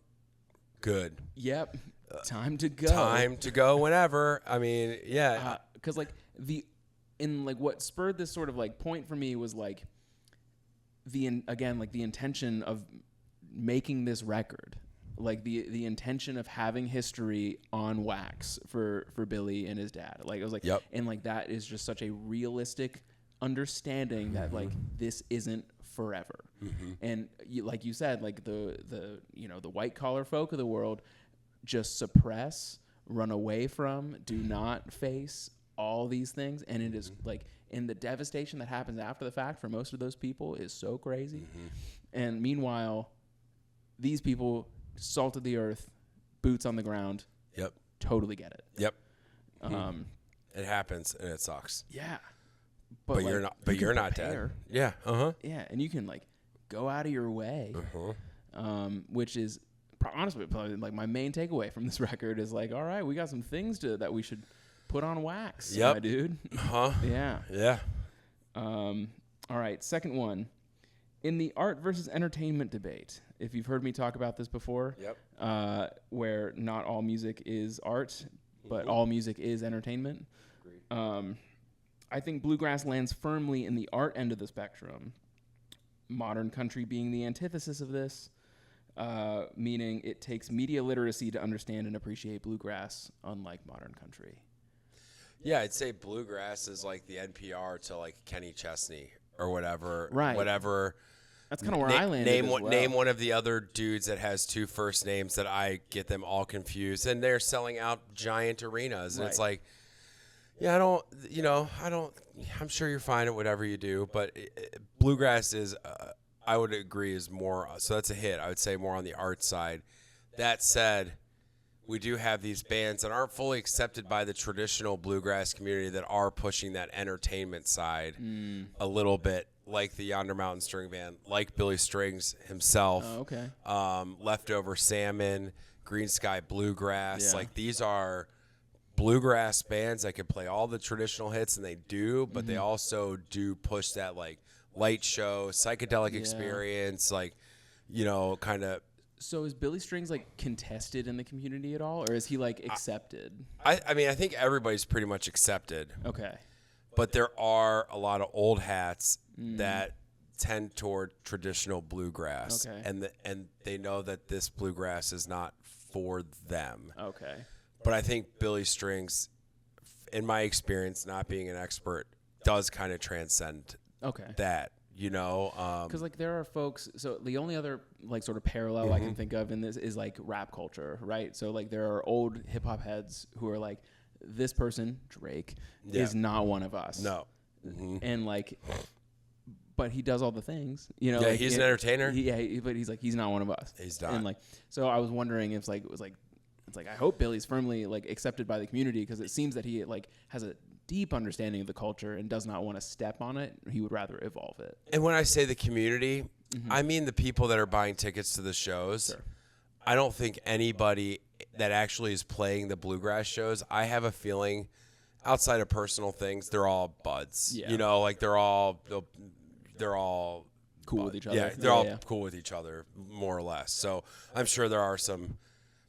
Good. Yep. Time to go. Time to go whenever. I mean, yeah. Because like what spurred this sort of like point for me was like the intention of making this record, like the intention of having history on wax for Billy and his dad. Like it was like, and like that is just such a realistic understanding that like this isn't forever. And like you said, like the white collar folk of the world just suppress, run away from, do not face all these things, and it is like, and the devastation that happens after the fact for most of those people is so crazy. And meanwhile, these people, salt of the earth, boots on the ground, totally get it. It happens and it sucks. Yeah. But like, you're not dead. Yeah. Yeah, and you can like go out of your way, which is honestly probably like my main takeaway from this record is like, all right, we got some things that we should put on wax, my dude. Yeah. Yeah. All right, second one. In the art versus entertainment debate, if you've heard me talk about this before, where not all music is art, but all music is entertainment. I think bluegrass lands firmly in the art end of the spectrum. Modern country being the antithesis of this, meaning it takes media literacy to understand and appreciate bluegrass, unlike modern country. Yeah, I'd say bluegrass is like the NPR to like Kenny Chesney or whatever. Right. Whatever. That's kind of where I landed as well. Name one of the other dudes that has 2 first names that I get them all confused, and they're selling out giant arenas, and it's like, yeah, I'm sure you're fine at whatever you do, but bluegrass is, I would agree, is more, so that's a hit. I would say more on the art side. That said, we do have these bands that aren't fully accepted by the traditional bluegrass community that are pushing that entertainment side a little bit, like the Yonder Mountain String Band, like Billy Strings himself. Oh, okay. Leftover Salmon, Green Sky Bluegrass. Like these are bluegrass bands that can play all the traditional hits, and they do, but they also do push that like light show, psychedelic experience, like, kind of. So is Billy Strings like contested in the community at all, or is he like accepted? I mean, I think everybody's pretty much accepted. Okay. But there are a lot of old hats that tend toward traditional bluegrass, and they know that this bluegrass is not for them. Okay. But I think Billy Strings, in my experience, not being an expert, does kind of transcend that. Because like there are folks. So the only other like sort of parallel I can think of in this is like rap culture, right? So like there are old hip hop heads who are like, this person, Drake, Yeah. is not one of us. No. And like, but he does all the things, you know. Yeah, like, he's an entertainer. But he's like, he's not one of us. He's not. And like, so I was wondering if like, it was like, it's like, I hope Billy's firmly like accepted by the community, because it seems that he like has a deep understanding of the culture and does not want to step on it. He would rather evolve it. And when I say the community, I mean the people that are buying tickets to the shows. Sure. I don't think anybody that actually is playing the bluegrass shows, I have a feeling outside of personal things, they're all buds. Yeah. You know, like they're all Cool with each other. Yeah, they're all cool with each other, more or less. So I'm sure there are some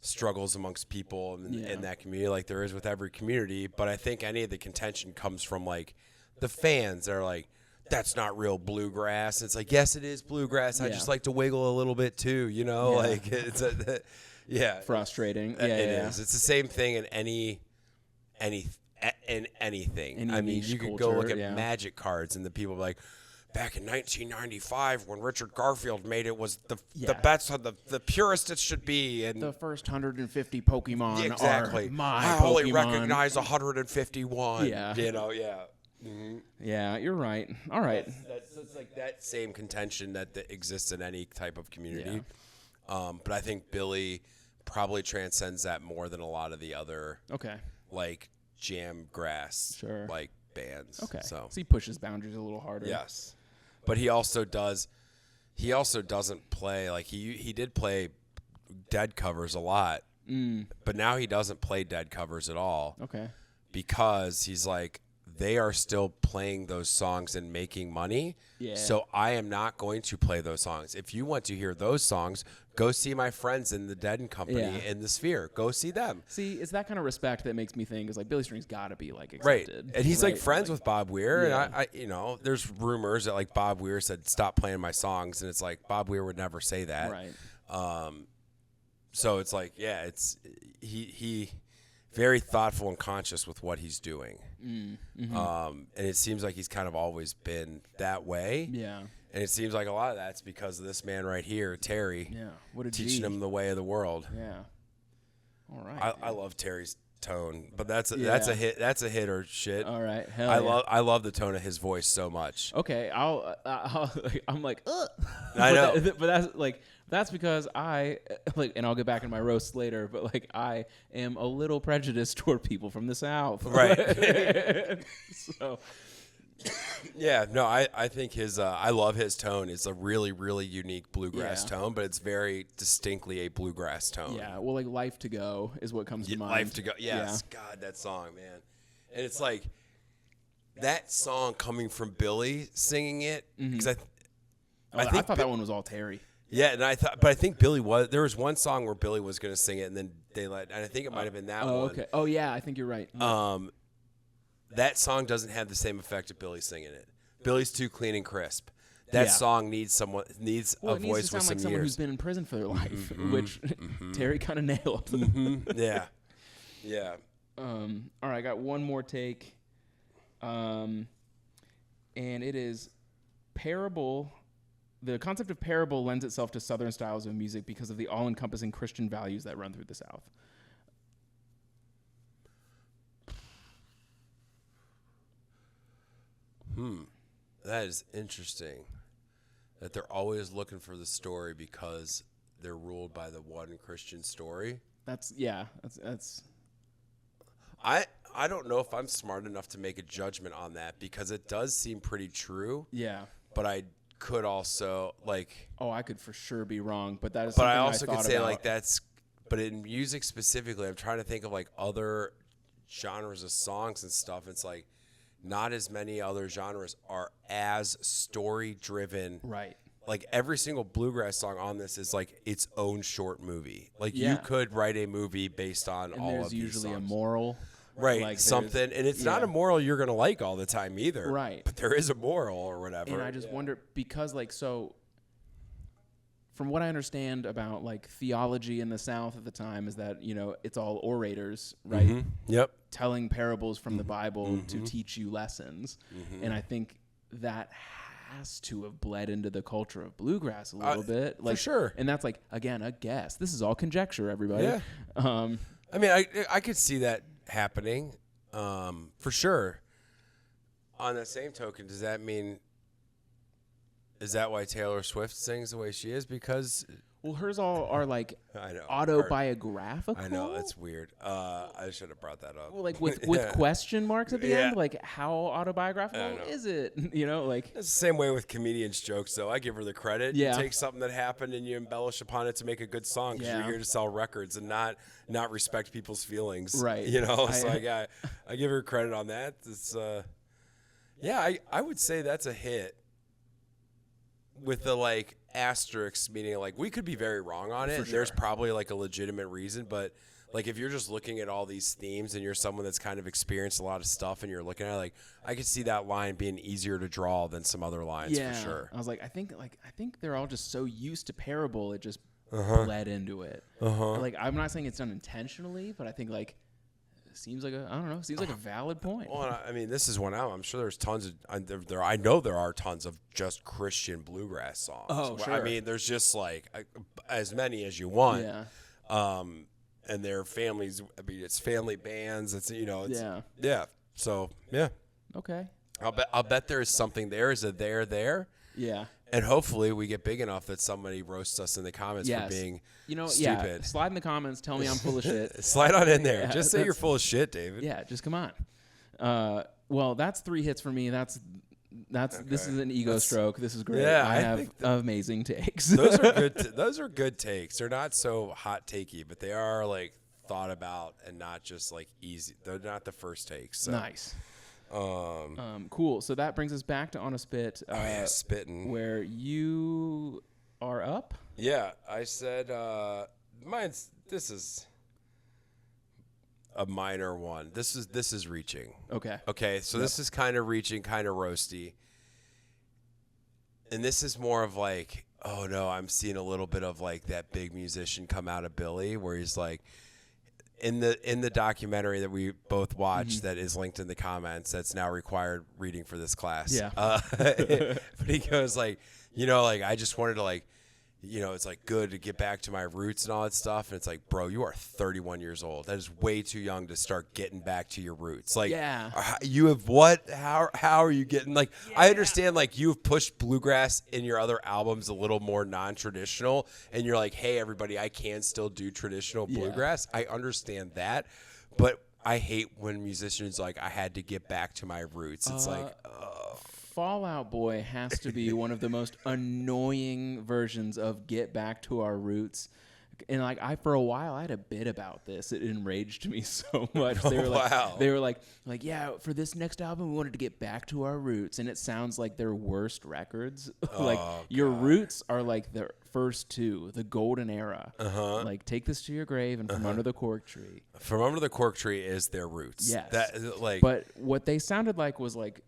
struggles amongst people in that community, like there is with every community. But I think any of the contention comes from like the fans that are like, that's not real bluegrass. It's like, yes, it is bluegrass. I just like to wiggle a little bit too, you know. Yeah. Like it's Frustrating. It is. It's the same thing in anything. Any I mean, niche you could culture, go look at yeah. magic cards, and the people are like, back in 1995, when Richard Garfield made it, was the best, the purest it should be, and The first 150 Pokemon exactly. are my I Pokemon. only recognize 151. Yeah. You know, Yeah, you're right. All right. It's like that same contention that exists in any type of community. But I think Billy probably transcends that more than a lot of the other Okay. like jam grass like bands. Okay. So he pushes boundaries a little harder. yes. But he also doesn't play like he did play Dead covers a lot. But now he doesn't play Dead covers at all. Okay. Because he's like, they are still playing those songs and making money. Yeah. So I am not going to play those songs. If you want to hear those songs, go see my friends in the Dead and Company in the Sphere. Go see them. See, it's that kind of respect that makes me think is like Billy String's got to be like Right. accepted. And he's like right? friends with Bob Weir. Yeah. And I, you know, there's rumors that like Bob Weir said, stop playing my songs. And it's like, Bob Weir would never say that. Right. So it's like, yeah, it's he very thoughtful and conscious with what he's doing. And it seems like he's kind of always been that way. Yeah. And it seems like a lot of that's because of this man right here, Terry. Yeah. What a teaching G. him the way of the world. Yeah. All right. I love Terry's tone, but that's a hit. That's a hit or shit. All right. Hell I love the tone of his voice so much. Okay. I'm like, ugh. I know. But that's because I like, and I'll get back in my roasts later, but like I am a little prejudiced toward people from the South. Right. So. Yeah, no, I think his I love his tone. It's a really, really unique bluegrass tone, but it's very distinctly a bluegrass tone. Yeah, well, like Life to Go is what comes to mind. Life to Go. Yes, God, that song, man. And it's like that song coming from Billy singing it because I thought that one was all Terry. Yeah, and I think Billy was. There was one song where Billy was going to sing it, and then and I think it might have been that one. Okay. Oh yeah, I think you're right. That song doesn't have the same effect of Billy singing it. Billy's too clean and crisp. That song needs a voice it needs to with sound some like someone years. who's been in prison for their life, which Terry kind of nailed. Yeah, yeah. All right, I got one more take, and it is parable. The concept of parable lends itself to Southern styles of music because of the all-encompassing Christian values that run through the South. That is interesting. That they're always looking for the story because they're ruled by the one Christian story. That's. I don't know if I'm smart enough to make a judgment on that because it does seem pretty true. Yeah. But I could also like. Oh, I could for sure be wrong, but that is. But something I also could say about. like that's. But in music specifically, I'm trying to think of like other genres of songs and stuff. It's like not as many other genres are as story driven. Right. Like every single bluegrass song on this is like its own short movie. Like Yeah. you could write a movie based on And all there's of these usually a songs. moral. Right, like something, and it's not a moral you're gonna like all the time either. Right. But there is a moral or whatever. And I just wonder because like so. From what I understand about like theology in the South at the time is that, you know, it's all orators, right? Yep. Telling parables from the Bible to teach you lessons. And I think that has to have bled into the culture of bluegrass a little bit. Like, for sure. And that's like, again, a guess. This is all conjecture, everybody. Yeah. I mean, I could see that happening. for sure. On the same token, does that mean, is that why Taylor Swift sings the way she is? Because Well, hers all are like I know autobiographical. I know that's weird. I should have brought that up. Well, like with question marks at the Yeah. end. Like, how autobiographical is it? You know, like It's the same way with comedians' jokes, though. I give her the credit. Yeah. You take something that happened and you embellish upon it to make a good song because Yeah. you're here to sell records and not respect people's feelings. Right. You know, so I give her credit on that. It's I would say that's a hit with the like asterisks, meaning like we could be very wrong on it. For sure. There's probably like a legitimate reason, but like if you're just looking at all these themes and you're someone that's kind of experienced a lot of stuff and you're looking at it, like I could see that line being easier to draw than some other lines for sure. I was like, I think they're all just so used to parable, it just bled into it. Like, I'm not saying it's done intentionally, but I think like seems like a valid point. Well, I mean, this is one album. I'm sure there's tons of I know there are tons of just Christian bluegrass songs. Oh, sure. I mean, there's just like as many as you want. Yeah. And their families. I mean, it's family bands. It's Yeah. Yeah. So yeah. Okay. I'll bet there is something there. Is a there? Yeah. And hopefully we get big enough that somebody roasts us in the comments for being yeah. stupid. Slide in the comments. Tell me I'm full of shit. Slide on in there. Yeah, Just say you're full of shit, David. Yeah, just come on. Well, that's 3 hits for me. This is an ego stroke. This is great. Yeah, I I have think amazing takes. Those are good. Those are good takes. They're not so hot takey, but they are like thought about and not just like easy. They're not the first takes. So. Nice. Cool. So that brings us back to On a Spit, spitting. where you are up. Yeah, I said this is a minor one. This is reaching. Okay. Okay, so this is kind of reaching, kind of roasty. And this is more of like, oh no, I'm seeing a little bit of like that big musician come out of Billy, where he's like, in the documentary that we both watched, that is linked in the comments, that's now required reading for this class. Yeah. But he goes like, like I just wanted to like, it's like good to get back to my roots and all that stuff. And it's like, bro, you are 31 years old. That is way too young to start getting back to your roots. Like, you have what? How are you getting? Like, I understand like you've pushed bluegrass in your other albums a little more non-traditional, and you're like, hey, everybody, I can still do traditional bluegrass. I understand that, but I hate when musicians like, I had to get back to my roots. It's like, Fall Out Boy has to be one of the most annoying versions of Get Back to Our Roots. And like for a while I had a bit about this. It enraged me so much. They were like, yeah, for this next album we wanted to get back to our roots, and it sounds like their worst records. Your roots are like the first two, the golden era. Like Take This to Your Grave and From Under the Cork Tree. From Under the Cork Tree is their roots. Yes. But what they sounded like was like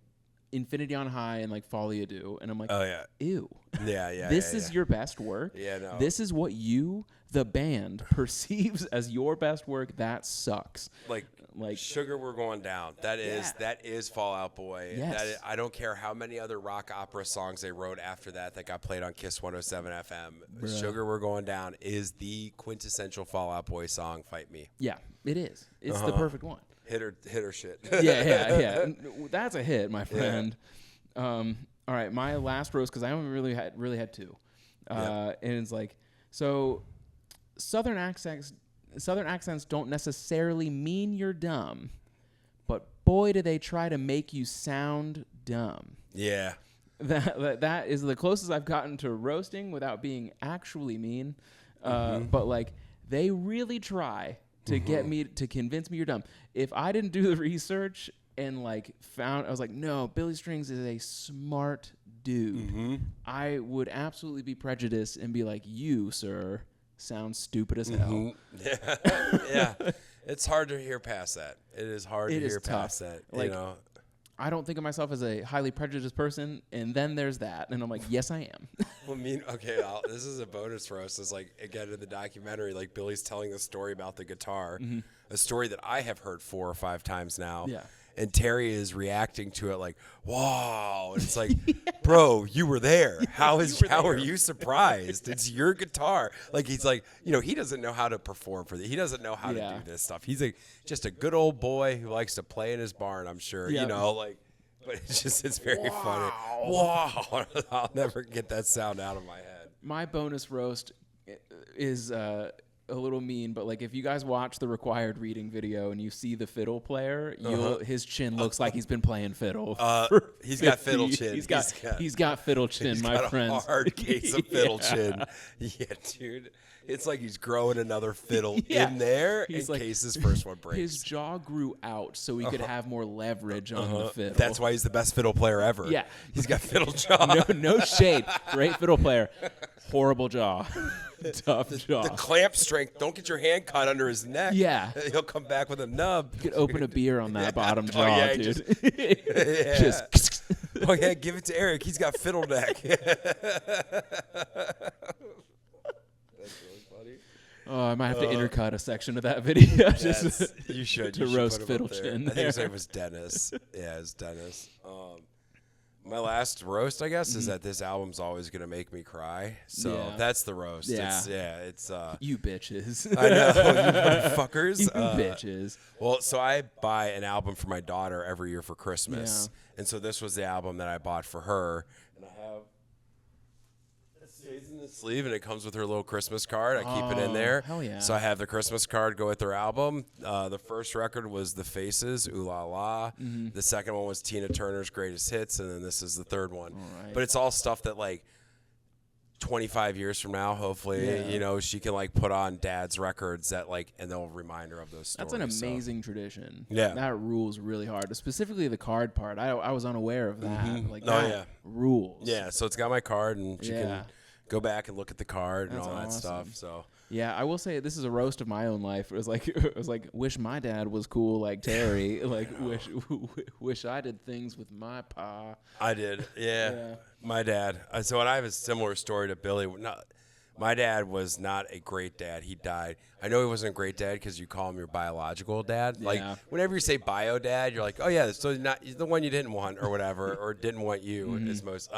Infinity on High and like Folie à Deux, and I'm like, ew. This is your best work. Yeah, no. This is what you, the band, perceives as your best work. That sucks. Like Sugar, We're Going Down. That is Fall Out Boy. Yes. I don't care how many other rock opera songs they wrote after that got played on Kiss 107 FM. Bruh. Sugar, We're Going Down is the quintessential Fall Out Boy song. Fight me. Yeah, it is. It's the perfect one. Hit her shit. yeah. That's a hit, my friend. All right, my last roast, because I only really had two, and it's like, so Southern accents don't necessarily mean you're dumb, but boy, do they try to make you sound dumb. Yeah. That is the closest I've gotten to roasting without being actually mean. But like, they really try to get me to convince me you're dumb. If I didn't do the research and like I was like, no, Billy Strings is a smart dude, I would absolutely be prejudiced and be like, you, sir, sound stupid as hell. Yeah. It's hard to hear past that. It is hard to hear past that. Like, I don't think of myself as a highly prejudiced person, and then there's that, and I'm like, yes, I am. Well, this is a bonus roast. It's like, again, in the documentary, like Billy's telling the story about the guitar, a story that I have heard 4 or 5 times now. Yeah. and Terry is reacting to it like, wow. And it's like, bro, you were there. How are you surprised? It's your guitar. Like, he's like, he doesn't know how to perform for he doesn't know how to do this stuff. He's just a good old boy who likes to play in his barn, I'm sure, but it's very funny. Wow. I'll never get that sound out of my head. My bonus roast is a little mean, but like if you guys watch the required reading video and you see the fiddle player, his chin looks like he's been playing fiddle. He's got fiddle chin. He's got fiddle chin, my friends. A hard case of fiddle chin. Yeah, dude. It's like he's growing another fiddle in there in case his first one breaks. His jaw grew out so he could have more leverage on the fiddle. That's why he's the best fiddle player ever. Yeah. He's got fiddle jaw. No shade. Great fiddle player. Horrible jaw. Tough jaw. The clamp strength. Don't get your hand caught under his neck. Yeah. He'll come back with a nub. You could open a beer on that bottom jaw, dude. Just oh, yeah, give it to Eric. He's got fiddle neck. Oh, I might have to intercut a section of that video you should to roast fiddle chin. I think his name was Dennis. Yeah, it's Dennis. My last roast, I guess, is that this album's always gonna make me cry. So that's the roast. Yeah. It's you bitches. I know, you motherfuckers. You bitches. Well, so I buy an album for my daughter every year for Christmas, and so this was the album that I bought for her, and I have. Stays in the sleeve, and it comes with her little Christmas card. I keep it in there. Hell yeah. So I have the Christmas card go with her album. The first record was The Faces, Ooh La La. The second one was Tina Turner's Greatest Hits, and then this is the third one. Right. But it's all stuff that, like, 25 years from now, hopefully, she can, like, put on Dad's records that, like, and they'll remind her of those stories. That's an amazing tradition. Yeah. That rules really hard. Specifically the card part. I was unaware of that. Like, rules. Yeah, so it's got my card, and she can go back and look at the card and all that stuff. So yeah, I will say this is a roast of my own life. It was like wish my dad was cool like Terry. Like wish I did things with my pa. I did, yeah. My dad. So I have a similar story to Billy. My dad was not a great dad. He died. I know he wasn't a great dad because you call him your biological dad. Like whenever you say bio dad, you're like, oh yeah, so not the one you didn't want or whatever, or didn't want you is most.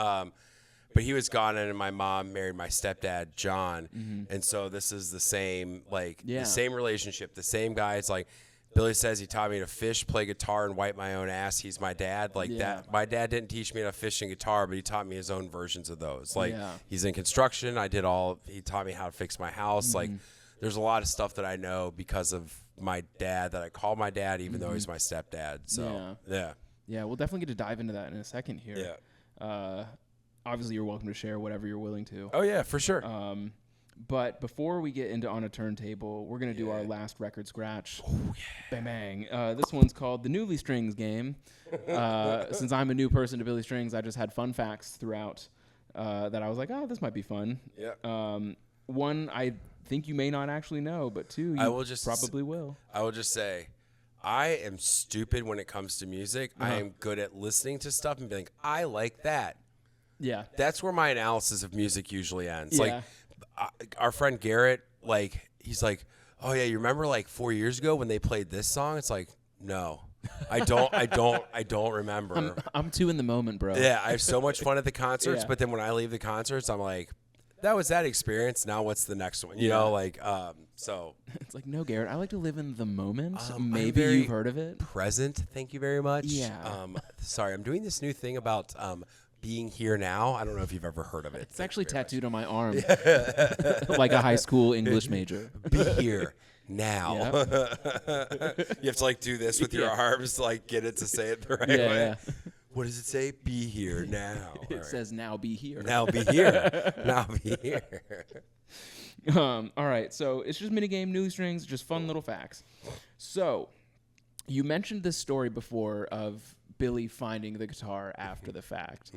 But he was gone, and my mom married my stepdad, John. And so this is the same, the same relationship, the same guy. It's like Billy says he taught me to fish, play guitar, and wipe my own ass. He's my dad. That. My dad didn't teach me how to fish and guitar, but he taught me his own versions of those. He's in construction. He taught me how to fix my house. There's a lot of stuff that I know because of my dad that I call my dad, even though he's my stepdad. So, yeah. Yeah, we'll definitely get to dive into that in a second here. Yeah. Obviously, you're welcome to share whatever you're willing to. Oh, yeah, for sure. But before we get into On a Turntable, we're going to do our last record scratch. Oh, yeah. Bang, bang. This one's called The Newly Strings Game. Since I'm a new person to Billy Strings, I just had fun facts throughout that I was like, oh, this might be fun. Yeah. One, I think you may not actually know, but two, you probably will. I will just say, I am stupid when it comes to music. I am good at listening to stuff and being like, I like that. Yeah. That's where my analysis of music usually ends. Yeah. Like, our friend Garrett, he's like, oh, yeah, you remember, 4 years ago when they played this song? It's like, no. I don't remember. I'm too in the moment, bro. Yeah, I have so much fun at the concerts, but then when I leave the concerts, I'm like, that was that experience. Now what's the next one? You know, so. It's like, no, Garrett, I like to live in the moment. Maybe you've heard of it. Present, thank you very much. Yeah. Sorry, I'm doing this new thing about being here now. I don't know if you've ever heard of it. It's actually tattooed on my arm. Like a high school English major. Be here now. You have to do this with your arms, get it to say it the right way. Yeah. What does it say? Be here now. It says now be here. Now be here. Now be here. All right, so it's just minigame, Newly Strings, just fun little facts. So you mentioned this story before of Billy finding the guitar after the fact.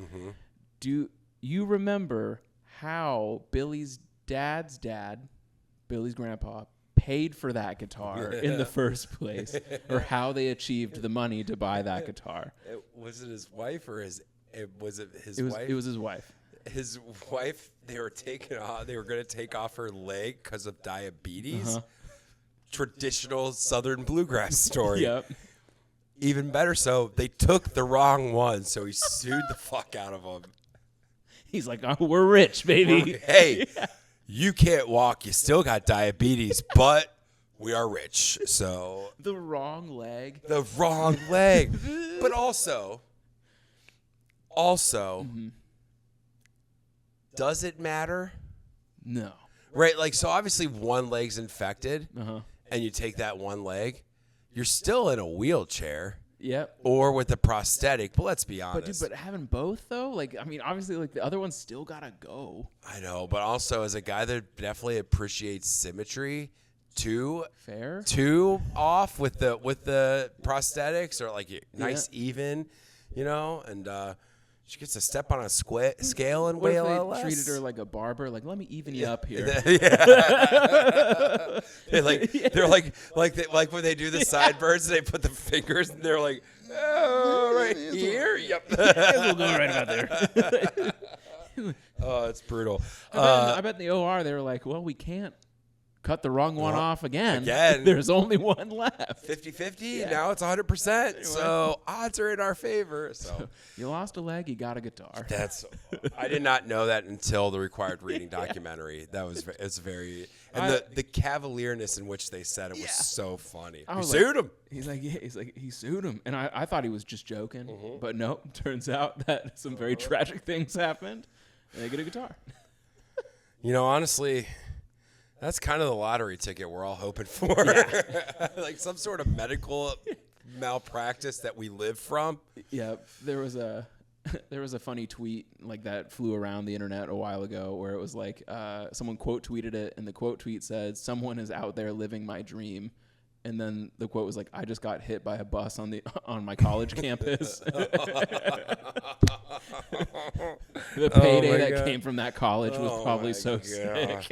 Do you remember how Billy's dad's dad, Billy's grandpa, paid for that guitar in the first place, or how they achieved the money to buy that guitar? Was it his wife or was it his wife? It was his wife. His wife, they were going to take off her leg because of diabetes. Traditional Southern bluegrass story. Yep. even better so, they took the wrong one, so he sued the fuck out of them. He's like, oh, we're rich, baby. Hey, you can't walk. You still got diabetes, but we are rich. So The wrong leg. the wrong leg. But also, does it matter? No. Right, like, so obviously one leg's infected, Uh-huh. and you take that one leg, you're still in a wheelchair Yep. or with a prosthetic, but let's be But honest. dude, but having both though, like, I mean, obviously, like the other one's still gotta go. I know, but also as a guy that definitely appreciates symmetry, two Fair. off with the prosthetics or like nice even, and she gets to step on a scale and What weigh if a they lot less. treated her like a barber? Like, let me even you up here. They're like when they do the sideburns, they put the fingers and they're like, oh, right here. Yep. We'll go right about there. Oh, it's brutal. I bet in the OR they were like, well, we can't cut the wrong one off again. There's only one left. 50-50. Now it's 100%. So odds are in our favor. So You lost a leg, you got a guitar. that's so fun. I did not know that until the Required Reading documentary. That was it's very and the cavalierness in which they said it was so funny. I We was sued him. He's like, he sued him. And I thought he was just joking. Mm-hmm. But no, turns out that some very tragic things happened. And they get a guitar. Honestly, that's kind of the lottery ticket we're all hoping for. Like some sort of medical malpractice that we live from. Yeah, there was a funny tweet like that flew around the internet a while ago where it was like someone quote tweeted it, and the quote tweet said, "Someone is out there living my dream." And then the quote was like, "I just got hit by a bus on my college campus." The payday that came from that college was probably so sick.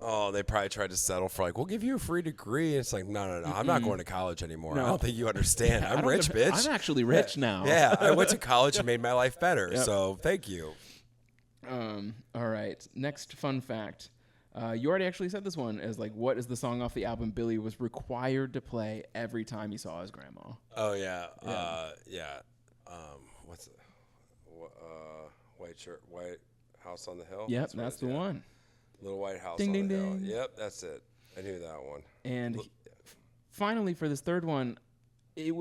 Oh, they probably tried to settle for like, we'll give you a free degree. It's like, no. I'm not going to college anymore. No. I don't think you understand. I'm rich, bitch. I'm actually rich now. Yeah, I went to college and made my life better. So thank you. All right. Next fun fact. You already actually said this one as like, what is the song off the album Billy was required to play every time he saw his grandma? Oh yeah. What's it? White House on the Hill. Yep, that's the one. Little White House Ding, on ding, the Hill. ding. Yep, that's it. I knew that one. And finally, for this third one,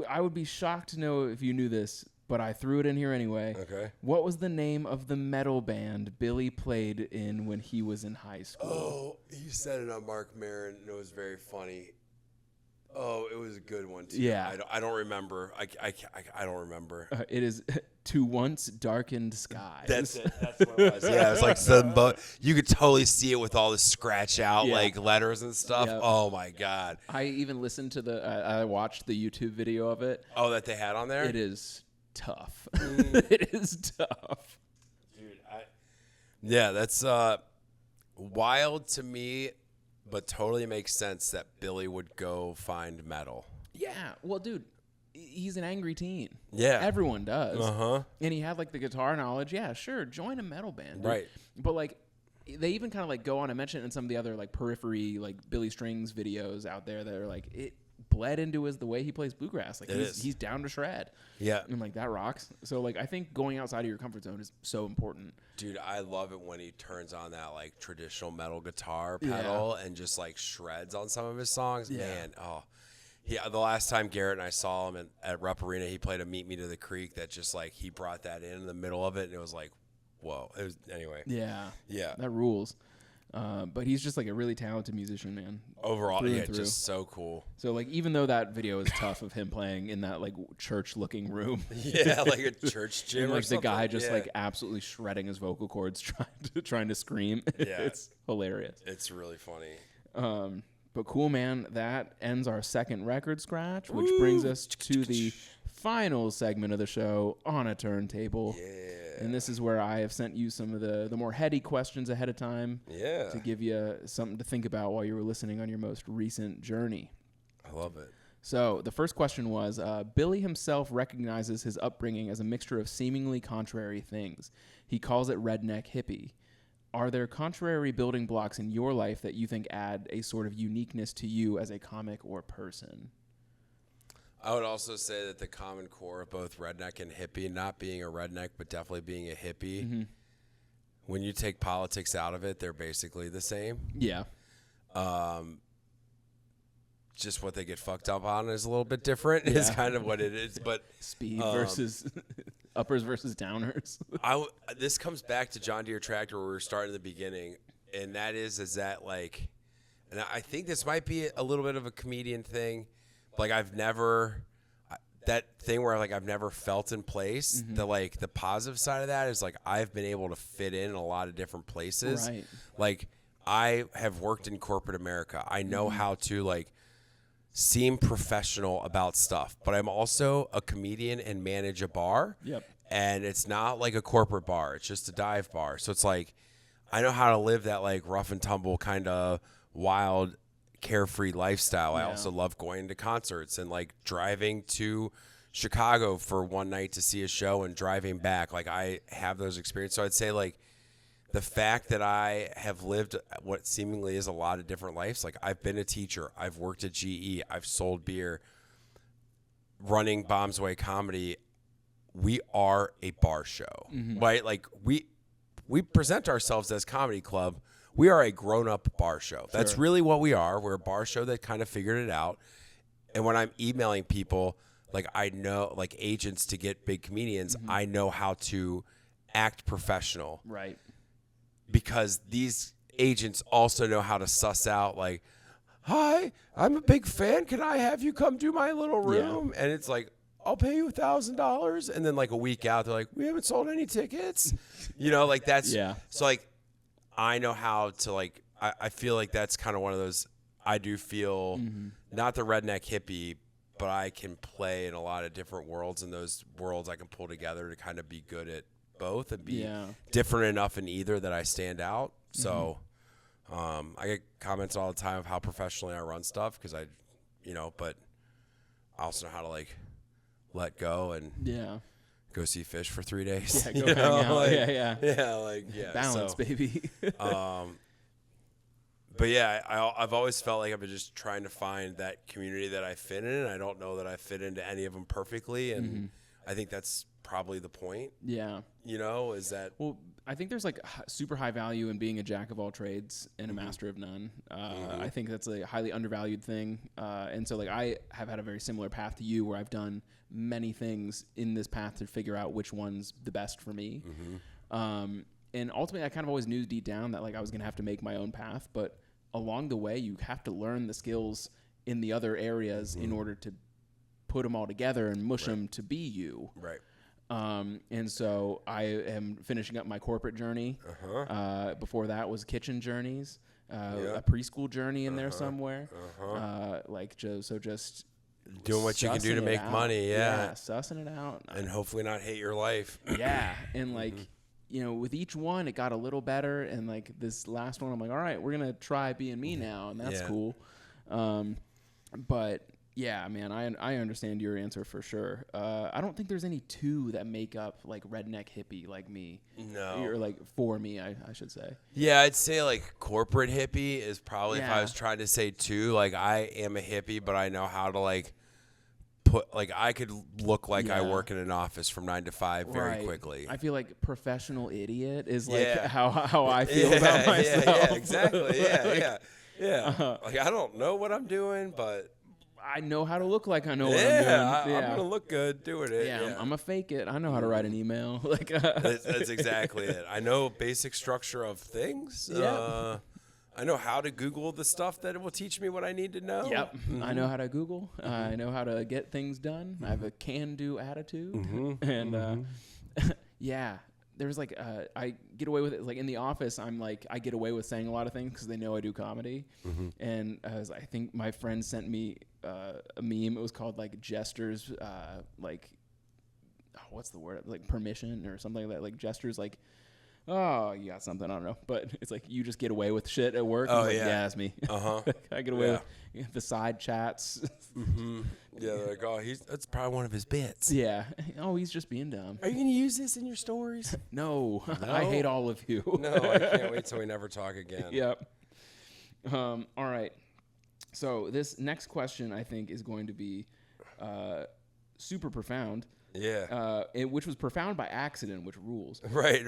I would be shocked to know if you knew this, but I threw it in here anyway. Okay. What was the name of the metal band Billy played in when he was in high school? Oh, he said it on Mark Maron, and it was very funny. Oh, it was a good one too. Yeah. I don't remember. I don't remember. It is To Once Darkened Skies. That's it. That's what it was. Yeah, it was like you could totally see it with all the scratch out like letters and stuff. Yep. Oh my god. I even listened to I watched the YouTube video of it. Oh, that they had on there. It is tough. It is tough. Dude, yeah, that's wild to me, but totally makes sense that Billy would go find metal. Yeah. Well, dude, he's an angry teen. Yeah. Everyone does. Uh-huh. And he had like the guitar knowledge. Yeah, sure. Join a metal band. Dude. Right. But like, they even kind of like go on and mention it in some of the other like periphery, like Billy Strings videos out there that are like, it bled into the way he plays bluegrass. Like he's down to shred. Yeah. And like that rocks. So like, I think going outside of your comfort zone is so important. Dude, I love it when he turns on that like traditional metal guitar pedal and just like shreds on some of his songs. Yeah. Man, the last time Garrett and I saw him at Rupp Arena, he played a Meet Me to the Creek that just like he brought that in the middle of it, and it was like, whoa. It was anyway. Yeah. Yeah. That rules. But he's just like a really talented musician, man. Overall, Through and yeah, through. just so cool. So like, even though that video is tough of him playing in that like church-looking room, Yeah, like a church gym and or like the something. guy just like absolutely shredding his vocal cords, trying to scream. Yeah. It's hilarious. It's really funny. But cool, man. That ends our second record scratch, which brings us to the final segment of the show, On a Turntable. Yeah. And this is where I have sent you some of the more heady questions ahead of time. Yeah. To give you something to think about while you were listening on your most recent journey. I love it. So the first question was, Billy himself recognizes his upbringing as a mixture of seemingly contrary things. He calls it redneck hippie. Are there contrary building blocks in your life that you think add a sort of uniqueness to you as a comic or person? I would also say that the common core of both redneck and hippie, not being a redneck, but definitely being a hippie, when you take politics out of it, they're basically the same. Yeah. Just what they get fucked up on is a little bit different. Is kind of what it is. But speed versus uppers versus downers. This comes back to John Deere Tractor where we were starting at the beginning, and that is that like, and I think this might be a little bit of a comedian thing. Like I've never that thing where like I've never felt in place. The positive side of that is like I've been able to fit in a lot of different places. Right. Like I have worked in corporate America. I know how to like seem professional about stuff, but I'm also a comedian and manage a bar. Yep. And it's not like a corporate bar. It's just a dive bar. So it's like I know how to live that like rough and tumble kind of wild, carefree lifestyle. I also love going to concerts and like driving to Chicago for one night to see a show and driving back. Like I have those experiences. So I'd say like the fact that I have lived what seemingly is a lot of different lives, like I've been a teacher, I've worked at GE, I've sold beer, running Bombs Away Comedy, we are a bar show, right? Like we present ourselves as comedy club. We are a grown-up bar show. That's really what we are. We're a bar show that kind of figured it out. And when I'm emailing people, like I know, like agents to get big comedians, I know how to act professional. Right. Because these agents also know how to suss out like, hi, I'm a big fan. Can I have you come do my little room? And it's like, I'll pay you $1,000. And then like a week out, they're like, we haven't sold any tickets. You know, like that's, so like, I know how to like, I feel like that's kind of one of those, I do feel not the redneck hippie, but I can play in a lot of different worlds, and those worlds I can pull together to kind of be good at both and be different enough in either that I stand out. So I get comments all the time of how professionally I run stuff because but I also know how to like let go and go see fish for 3 days. Yeah, go hang out. Like, balance, baby. But yeah, I've always felt like I've been just trying to find that community that I fit in. I don't know that I fit into any of them perfectly, and I think that's probably the point. Yeah. Is that... Well, I think there's like super high value in being a jack of all trades and a master of none. I think that's a highly undervalued thing. And so like I have had a very similar path to you where I've done many things in this path to figure out which one's the best for me. And ultimately I kind of always knew deep down that like I was going to have to make my own path, but along the way you have to learn the skills in the other areas in order to put them all together and mush them to be you. Right. And so I am finishing up my corporate journey. Before that was kitchen journeys, a preschool journey in there somewhere. Just doing what you can do to make money. Yeah. Sussing it out. And hopefully not hate your life. And like, with each one, it got a little better. And like this last one, I'm like, all right, we're going to try being me now. And that's cool. But yeah, man, I understand your answer for sure. I don't think there's any two that make up like redneck hippie like me. No. Or like for me, I should say. Yeah, I'd say like corporate hippie is probably if I was trying to say two. Like I am a hippie, but I know how to like put like I could look like I work in an office from 9 to 5 very quickly. I feel like professional idiot is like how I feel about myself. Yeah, exactly. Like I don't know what I'm doing, but I know how to look like I know what I'm doing. I'm gonna look good doing it. I'm gonna fake it. I know how to write an email. Like that's exactly it. I know basic structure of things. I know how to Google the stuff that will teach me what I need to know. Yep. I know how to Google. I know how to get things done. I have a can-do attitude. And there's like I get away with it. Like in the office, I'm like I get away with saying a lot of things because they know I do comedy. And I think my friend sent me a meme. It was called like gestures, what's the word? Like permission or something like that. Like gestures, like. Oh, you got something, I don't know. But it's like you just get away with shit at work. Oh, like, yeah. That's me. I get away with the side chats. Yeah, they're like, that's probably one of his bits. Yeah. Oh, he's just being dumb. Are you going to use this in your stories? No. I hate all of you. No, I can't wait till we never talk again. Yep. All right. So this next question, I think, is going to be super profound. Yeah. Which was profound by accident, which rules. Right.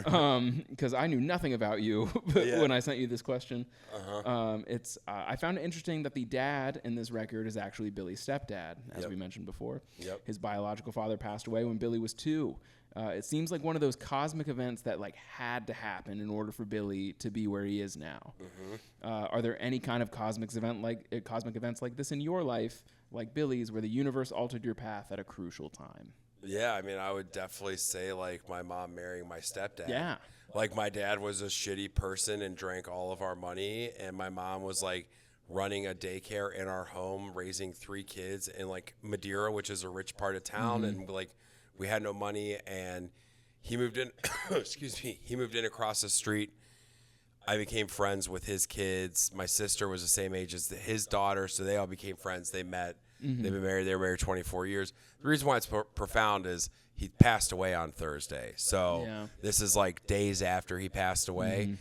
Because I knew nothing about you when I sent you this question. I found it interesting that the dad in this record is actually Billy's stepdad, as we mentioned before. Yep. His biological father passed away when Billy was 2. It seems like one of those cosmic events that like had to happen in order for Billy to be where he is now. Are there any kind of cosmic events like this in your life, like Billy's, where the universe altered your path at a crucial time? Yeah, I mean, I would definitely say, like, my mom marrying my stepdad. Yeah. Like, my dad was a shitty person and drank all of our money, and my mom was, like, running a daycare in our home, raising 3 kids in, like, Madeira, which is a rich part of town, and, like, we had no money, and he moved in, he moved in across the street. I became friends with his kids. My sister was the same age as his daughter, so they all became friends. They met. They've been married. They were married 24 years. The reason why it's profound is he passed away on Thursday. So this is like days after he passed away.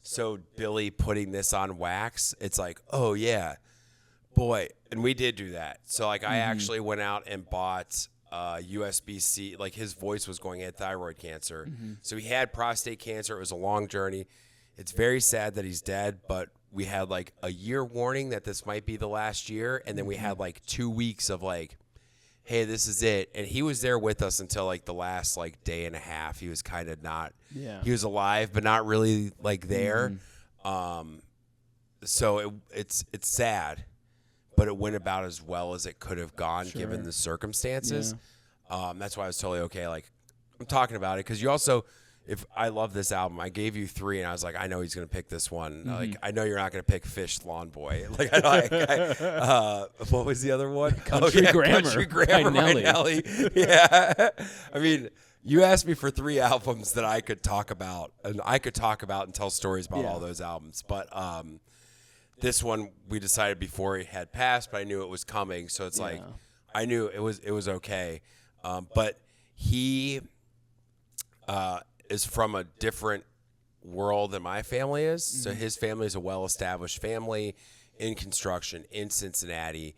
So Billy putting this on wax, it's like, oh, yeah, boy. And we did do that. So, like, I actually went out and bought USB-C. Like, his voice was going, he had thyroid cancer. So he had prostate cancer. It was a long journey. It's very sad that he's dead, but we had like a year warning that this might be the last year. And then we had like 2 weeks of like, hey, this is it. And he was there with us until like the last like day and a half. He was kind of not, he was alive, but not really like there. So it's sad, but it went about as well as it could have gone given the circumstances. That's why I was totally okay. Like, I'm talking about it because you also, if I love this album, I gave you 3, and I was like, I know he's gonna pick this one. Like, I know you're not gonna pick Fish Lawn Boy. Like, what was the other one? Country Grammar. Country Grammar by Nelly. Yeah, I mean, you asked me for 3 albums that I could talk about, and I could talk about and tell stories about all those albums. But this one we decided before it had passed, but I knew it was coming, so it's like I knew it was okay. But he is from a different world than my family is. So his family is a well-established family in construction in Cincinnati.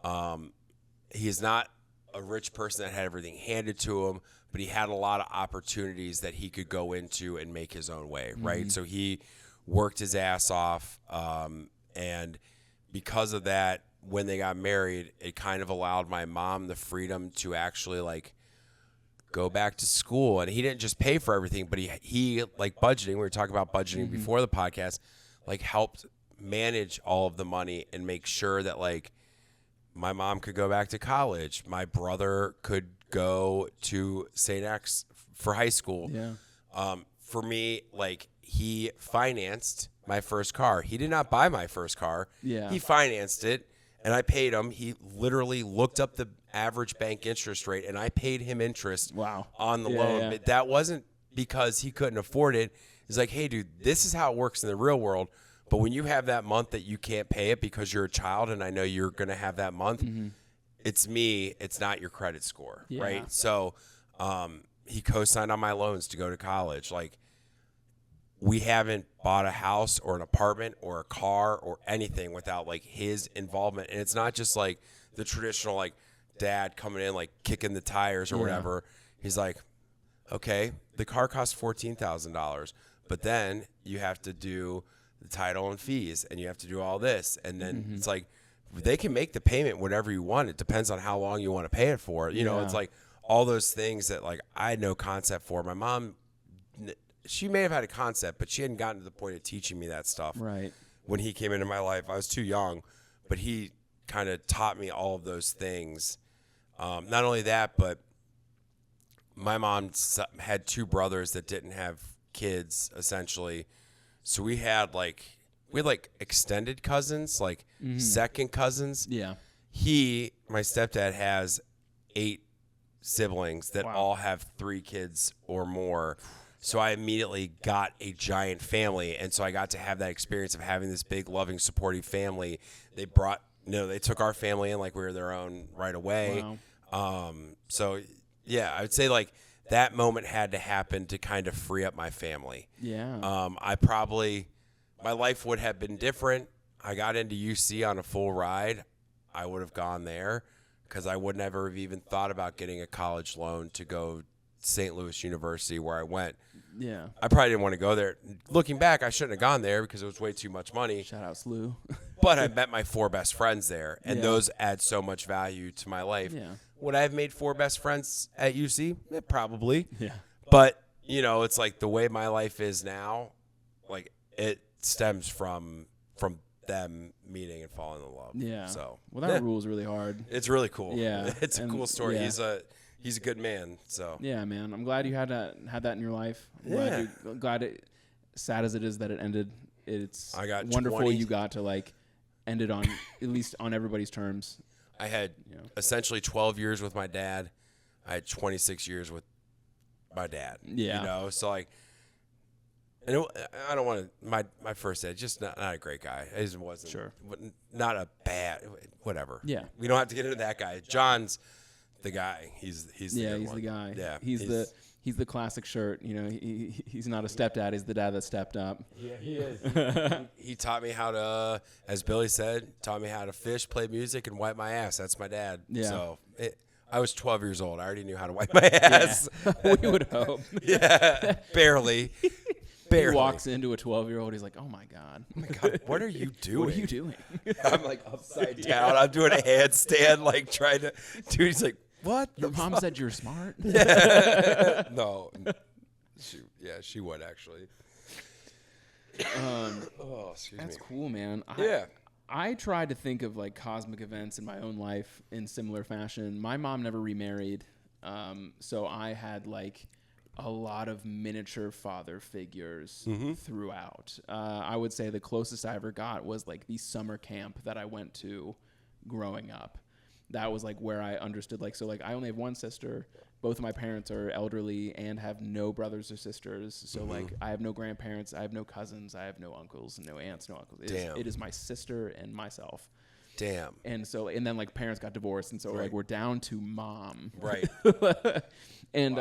He is not a rich person that had everything handed to him, but he had a lot of opportunities that he could go into and make his own way, right? So he worked his ass off, and because of that, when they got married, it kind of allowed my mom the freedom to actually, like, go back to school. And he didn't just pay for everything, but he like budgeting. We were talking about budgeting before the podcast, like helped manage all of the money and make sure that like my mom could go back to college. My brother could go to St. X for high school. For me, like, he financed my first car. He did not buy my first car. He financed it, and I paid him. He literally looked up the average bank interest rate, and I paid him interest on the loan. But that wasn't because he couldn't afford it. It's like, hey, dude, this is how it works in the real world. But when you have that month that you can't pay it because you're a child, and I know you're going to have that month, it's me. It's not your credit score, right? So he co-signed on my loans to go to college. Like, we haven't bought a house or an apartment or a car or anything without like his involvement. And it's not just like the traditional like dad coming in like kicking the tires or whatever. He's like, okay, the car costs $14,000, but then you have to do the title and fees, and you have to do all this, and then it's like they can make the payment whenever you want. It depends on how long you want to pay it for. You know, it's like all those things that like I had no concept for. My mom, she may have had a concept, but she hadn't gotten to the point of teaching me that stuff. Right. When he came into my life, I was too young, but he kind of taught me all of those things. Not only that, but my mom had 2 brothers that didn't have kids, essentially. So we had like extended cousins, like second cousins. Yeah. My stepdad has 8 siblings that all have 3 kids or more. So I immediately got a giant family, and so I got to have that experience of having this big, loving, supportive family. They took our family in like we were their own right away. So yeah, I would say like that moment had to happen to kind of free up my family. My life would have been different. I got into UC on a full ride. I would have gone there. because I would never have even thought about getting a college loan to go St. Louis University where I went. Yeah. I probably didn't want to go there. Looking back, I shouldn't have gone there because it was way too much money. Shout out Slew. But I met my 4 best friends there, and Yeah. those add so much value to my life. Yeah. Would I have made 4 best friends at UC? Probably. Yeah. But, it's like the way my life is now, like it stems from them meeting and falling in love. Yeah. So, Well, that rules really hard. it's really cool. Yeah. It's a And- cool story. yeah. He's a good man. So, Yeah, man. I'm glad you had that in your life. I'm glad it, sad as it is that it ended, it's I got wonderful 20 you got to like end it on at least on everybody's terms. I had essentially 12 years with my dad. I had 26 years with my dad. Yeah. So like, and I don't want to. My first dad, just not a great guy. He just wasn't. Sure. Not a bad. Whatever. Yeah. We don't have to get into that guy. John's the guy. He's the good he's one. the guy. Yeah. He's the classic shirt. He's not a stepdad. He's the dad that stepped up. Yeah, he is. He taught me how to, as Billy said, taught me how to fish, play music, and wipe my ass. That's my dad. Yeah. So I was 12 years old. I already knew how to wipe my ass. We would hope. Yeah, barely. He walks into a 12-year-old. He's like, "Oh my god, Oh my God, what are you doing? what are you doing?" I'm like upside down. I'm doing a handstand, like trying to. Dude, he's like, "What?" Your mom said you're smart. No. She would actually. Excuse That's me. cool, man. Yeah. I tried to think of like cosmic events in my own life in similar fashion. My mom never remarried, so I had like a lot of miniature father figures throughout. I would say the closest I ever got was like the summer camp that I went to growing up. That was like where I understood I only have one sister. Both of my parents are elderly and have no brothers or sisters. So like I have no grandparents, I have no cousins, I have no uncles, no aunts, no uncles. It is my sister and myself. Damn. And so and then like parents got divorced, and so like we're down to mom. Right. And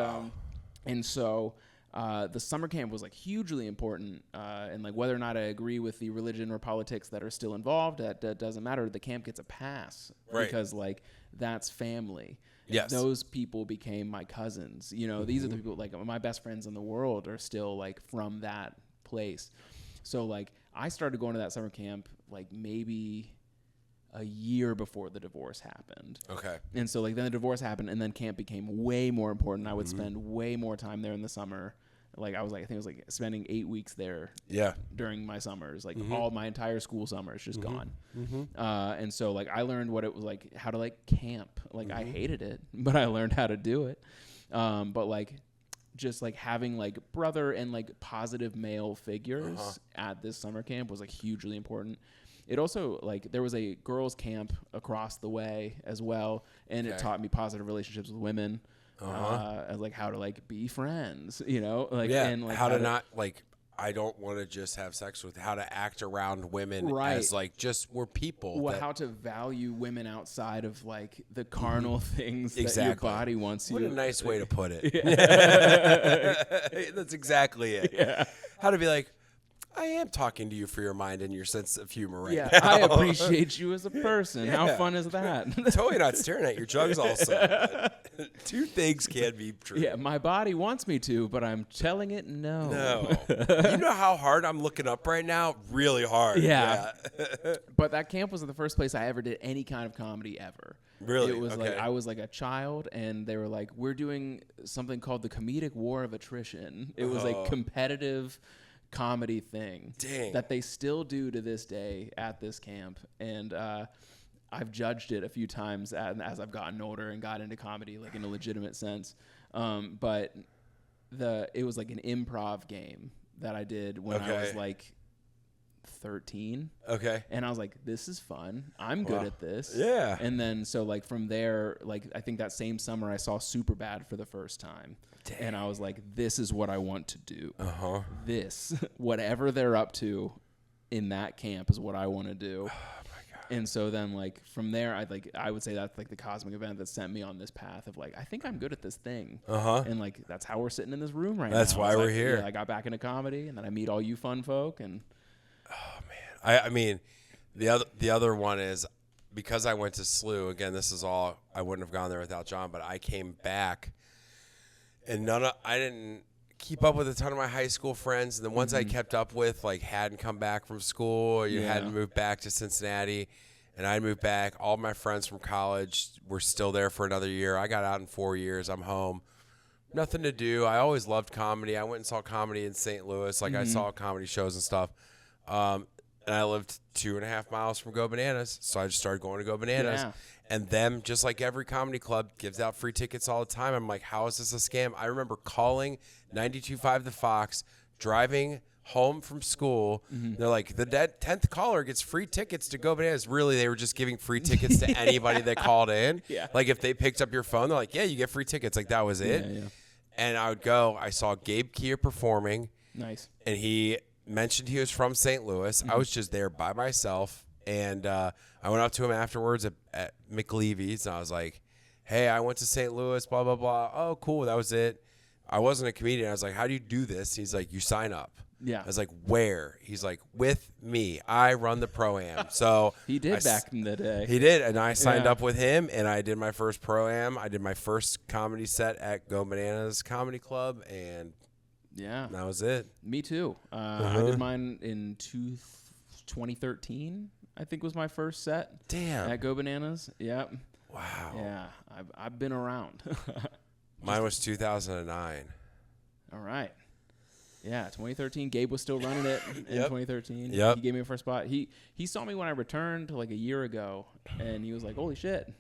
and so the summer camp was like hugely important, and like whether or not I agree with the religion or politics that are still involved, that doesn't matter. The camp gets a pass because like that's family. Yes. Those people became my cousins. These are the people like my best friends in the world are still like from that place. So like I started going to that summer camp like maybe a year before the divorce happened. Okay. And so like then the divorce happened, and then camp became way more important. I would spend way more time there in the summer. Like I think it was like spending 8 weeks there. Yeah. During my summers, like all my entire school summer is just gone. And so like I learned what it was like, how to like camp. Like I hated it, but I learned how to do it. But like just like having like brother and like positive male figures at this summer camp was like hugely important. It also like there was a girls camp across the way as well, and it taught me positive relationships with women, like how to like be friends, and like how to not like. I don't want to just have sex with. How to act around women as like just we're people. Well, how to value women outside of like the carnal things that your body wants you. What a nice way to put it. That's exactly it. Yeah. How to be like, I am talking to you for your mind and your sense of humor right now. I appreciate you as a person. How fun is that? Totally not staring at your jugs also. Two things can be true. Yeah, my body wants me to, but I'm telling it no. No. You know how hard I'm looking up right now? Really hard. Yeah. But that camp was the first place I ever did any kind of comedy ever. Really? It was Okay. like I was like a child, and they were like, we're doing something called the comedic war of attrition. It was a competitive comedy thing that they still do to this day at this camp, and I've judged it a few times as I've gotten older and got into comedy like in a legitimate sense, but it was like an improv game that I did when I was like 13. Okay. And I was like, this is fun. I'm good at this. Yeah. And then so like from there, like I think that same summer I saw Superbad for the first time. Dang. And I was like, this is what I want to do. This, whatever they're up to in that camp is what I want to do. Oh my God. And so then like from there, I would say that's like the cosmic event that sent me on this path of like, I think I'm good at this thing. And like, that's how we're sitting in this room right now. That's why we're here. Yeah, I got back into comedy, and then I meat all you fun folk, and I mean, the other one is because I went to SLU, again, this is all, I wouldn't have gone there without John, but I came back and I didn't keep up with a ton of my high school friends. And the ones I kept up with, like, hadn't come back from school or hadn't moved back to Cincinnati. And I moved back. All my friends from college were still there for another year. I got out in 4 years. I'm home. Nothing to do. I always loved comedy. I went and saw comedy in St. Louis. Like, I saw comedy shows and stuff. And I lived 2.5 miles from Go Bananas. So I just started going to Go Bananas. Yeah. And them, just like every comedy club, gives out free tickets all the time. I'm like, how is this a scam? I remember calling 92.5 The Fox, driving home from school. They're like, the 10th caller gets free tickets to Go Bananas. Really, they were just giving free tickets to anybody that called in. Yeah. Like, if they picked up your phone, they're like, yeah, you get free tickets. Like, that was it. Yeah. And I would go. I saw Gabe Kia performing. Nice. And he mentioned he was from St. Louis. I was just there by myself. And I went up to him afterwards at McLeavy's, and I was like, hey, I went to St. Louis, blah, blah, blah. Oh, cool. That was it. I wasn't a comedian. I was like, how do you do this? He's like, you sign up. Yeah. I was like, where? He's like, with me. I run the Pro-Am. So He did back in the day. He did, and I signed Yeah. up with him, and I did my first Pro-Am. I did my first comedy set at Go Bananas Comedy Club, and Yeah. that was it. Me too. I did mine in 2013, I think was my first set. Damn. At Go Bananas. Yep. Wow. Yeah. I've been around. Mine was 2009. All right. Yeah, 2013. Gabe was still running it in 2013. Yep. He gave me a first spot. He saw me when I returned like a year ago, and he was like, "Holy shit!"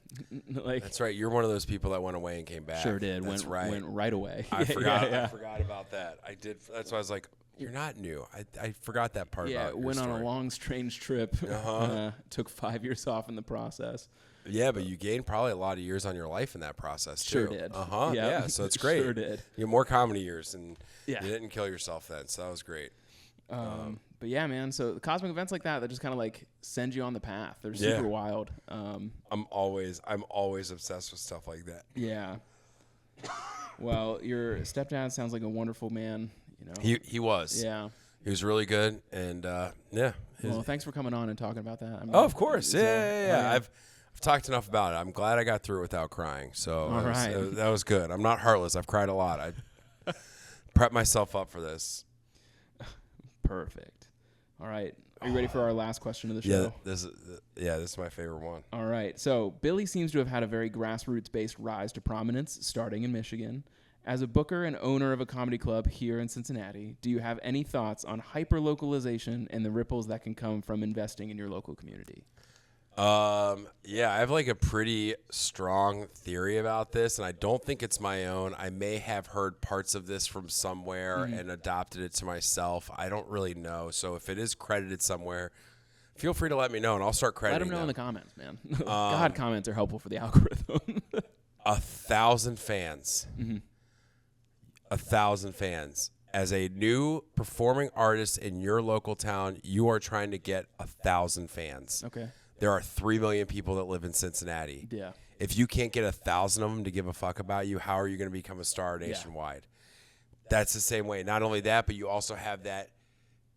Like, That's right. You're one of those people that went away and came back. sure did. That's Went right away. I forgot. Yeah. I forgot about that. I did. That's why I was like, "You're not new." I forgot that part. Yeah, about your went on story. a long, strange trip. Took 5 years off in the process. Yeah, but you gained probably a lot of years on your life in that process Sure too. did. Yep. Yeah. So it's great. Sure did. You have more comedy years, and Yeah. you didn't kill yourself then. So that was great. But yeah, man. So the cosmic events like that just kind of like send you on the path. They're Yeah. super wild. I'm always obsessed with stuff like that. Yeah. Well, your stepdad sounds like a wonderful man. You know. He was. Yeah. He was really good, and yeah. Well, thanks for coming on and talking about that. I mean, Oh, of course. so- Yeah. I've talked enough about it. I'm glad I got through it without crying. So All right. that was good. I'm not heartless. I've cried a lot. I prepped myself up for this. Perfect. All right. Are you ready for our last question of the show? This is my favorite one. All right. So Billy seems to have had a very grassroots-based rise to prominence starting in Michigan. As a booker and owner of a comedy club here in Cincinnati, do you have any thoughts on hyper-localization and the ripples that can come from investing in your local community? Yeah, I have like a pretty strong theory about this, and I don't think it's my own. I may have heard parts of this from somewhere and adopted it to myself. I don't really know. So if it is credited somewhere, feel free to let me know, and I'll start Let crediting them know in the them. comments, man. God, comments are helpful for the algorithm. 1,000 fans. 1,000 fans. As a new performing artist in your local town, you are trying to get 1,000 fans. Okay. There are 3 million people that live in Cincinnati. Yeah. If you can't get 1,000 of them to give a fuck about you, how are you going to become a star nationwide? That's the same way. Not only that, but you also have that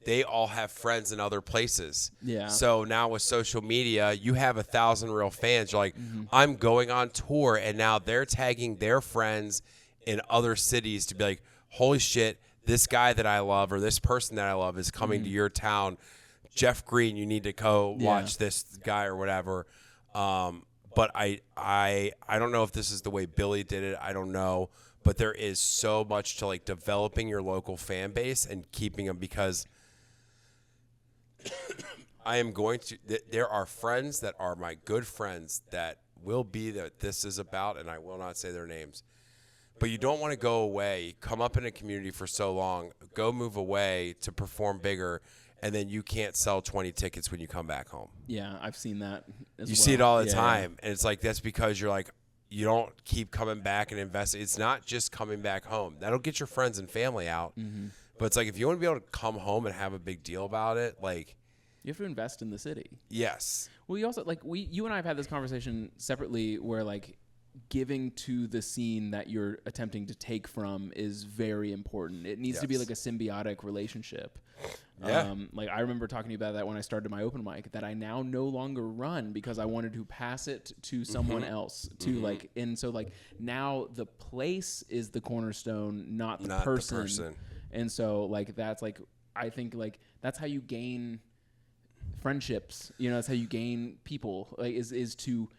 they all have friends in other places. Yeah. So now with social media, you have 1,000 real fans. You're like, I'm going on tour, and now they're tagging their friends in other cities to be like, holy shit, this guy that I love or this person that I love is coming to your town. Jeff Green, you need to go watch this guy or whatever. But I don't know if this is the way Billy did it. I don't know. But there is so much to like developing your local fan base and keeping them, because I am going to – there are friends that are my good friends that will be that this is about, and I will not say their names. But you don't want to go away, come up in a community for so long, go move away to perform bigger, and then you can't sell 20 tickets when you come back home. Yeah, I've seen that as well. You see it all the Yeah. time, and it's like that's because you're like, you don't keep coming back and investing. It's not just coming back home. That'll get your friends and family out. But it's like if you want to be able to come home and have a big deal about it, like, You have to invest in the city. yes. Well, you also, like, you and I have had this conversation separately where, like, giving to the scene that you're attempting to take from is very important. It needs to be like a symbiotic relationship. Yeah. Like I remember talking to you about that when I started my open mic, that I now no longer run because I wanted to pass it to someone else to like, and so like now the place is the cornerstone, not the person. And so like, that's like, I think like that's how you gain friendships, you know, that's how you gain people, like is to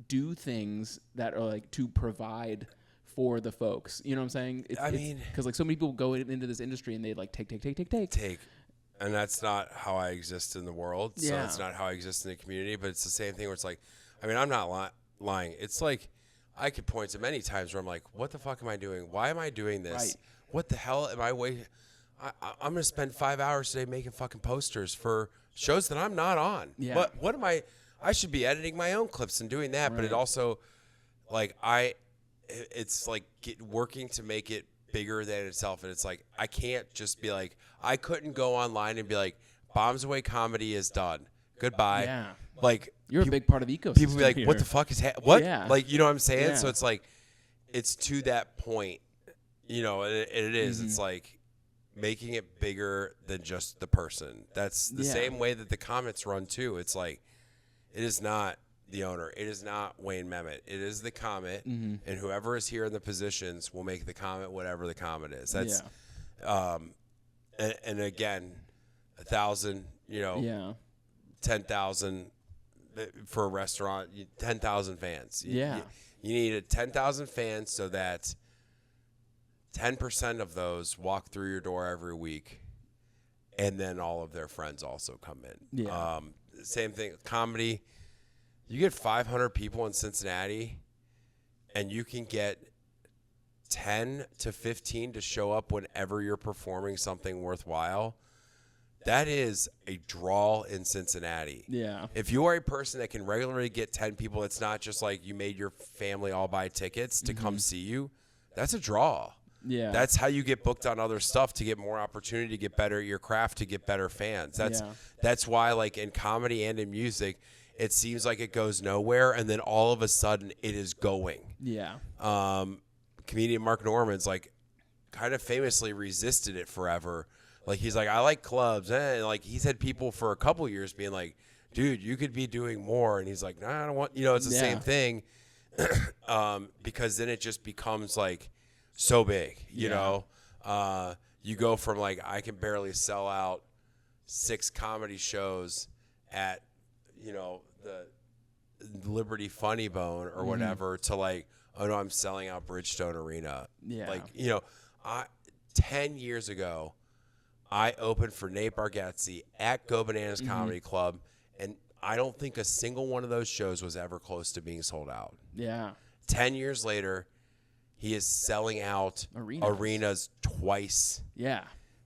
do things that are like to provide for the folks, you know what I'm saying? I mean, because like so many people go into this industry and they like take, and that's not how I exist in the world. So Yeah. it's not how I exist in the community, but it's the same thing where it's like, I mean, I'm not lying. It's like, I could point to many times where I'm like, what the fuck am I doing? Why am I doing this? Right. What the hell am I waiting? I'm going to spend 5 hours today making fucking posters for shows that I'm not on. Yeah. What am I should be editing my own clips and doing that. But it also, like, it's like working to make it bigger than itself. And it's like, I can't just be like, I couldn't go online and be like, Bombs Away Comedy is done. Goodbye. Yeah. Like, You're a big part of the ecosystem. People be like, here. what the fuck is what? Yeah. Like, you know what I'm saying? Yeah. So it's like, it's to that point, you know, and it is. It's like making it bigger than just the person. That's the same way that the comments run too. It's like, it is not the owner. It is not Wayne Memmott. It is the comment, and whoever is here in the positions will make the comment whatever the comment is. That's, and again, 1,000, you know, 10,000 for a restaurant, 10,000 fans. You need 10,000 fans so that 10% of those walk through your door every week, and then all of their friends also come in. Yeah. Same thing, comedy. You get 500 people in Cincinnati, and you can get 10 to 15 to show up whenever you're performing something worthwhile. That is a draw in Cincinnati. Yeah. If you are a person that can regularly get 10 people, it's not just like you made your family all buy tickets to come see you. That's a draw. Yeah. That's how you get booked on other stuff, to get more opportunity, to get better at your craft, to get better fans. That's why, like, in comedy and in music, it seems like it goes nowhere, and then all of a sudden it is going. Yeah. Comedian Mark Norman's like kind of famously resisted it forever. Like, he's like, I like clubs. And like, he's had people for a couple years being like, dude, you could be doing more. And he's like, nah, I don't want, you know, it's the same thing. Because then it just becomes like so big, you know? You go from like, I can barely sell out 6 comedy shows at, you know, the Liberty Funny Bone or whatever, to like, oh no, I'm selling out Bridgestone Arena. Yeah. Like, you know, 10 years ago, I opened for Nate Bargatze at Go Bananas Comedy Club, and I don't think a single one of those shows was ever close to being sold out. Yeah. 10 years later, he is selling out arenas twice. Yeah.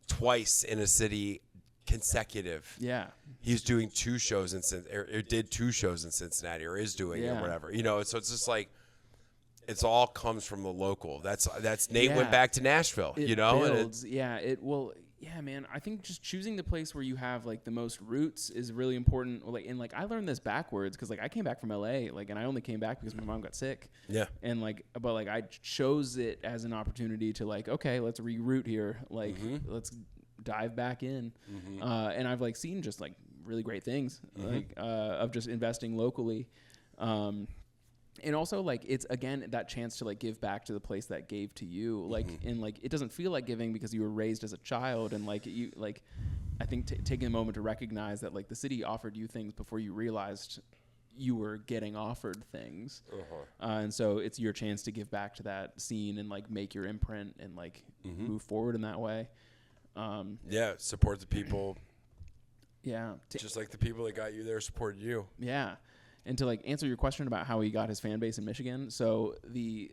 Twice in a city consecutive. Yeah. He's doing 2 shows in or did 2 shows in Cincinnati, or is doing it, or whatever. You know, so it's just like, it's all comes from the local. That's Nate went back to Nashville, It you know? builds. Yeah, man. I think just choosing the place where you have like the most roots is really important. Like, and like I learned this backwards because like I came back from LA, like, and I only came back because my mom got sick. Yeah. And like, but like I chose it as an opportunity to like, okay, let's reroute here. Like, let's dive back in. And I've like seen just like really great things, like of just investing locally. And also, like, it's, again, that chance to, like, give back to the place that gave to you. Like, and, like, it doesn't feel like giving because you were raised as a child. And, like, you, like, I think taking a moment to recognize that, like, the city offered you things before you realized you were getting offered things. And so it's your chance to give back to that scene and, like, make your imprint and, like, move forward in that way. Support the people. Yeah. Just like the people that got you there supported you. Yeah. And to like answer your question about how he got his fan base in Michigan, so the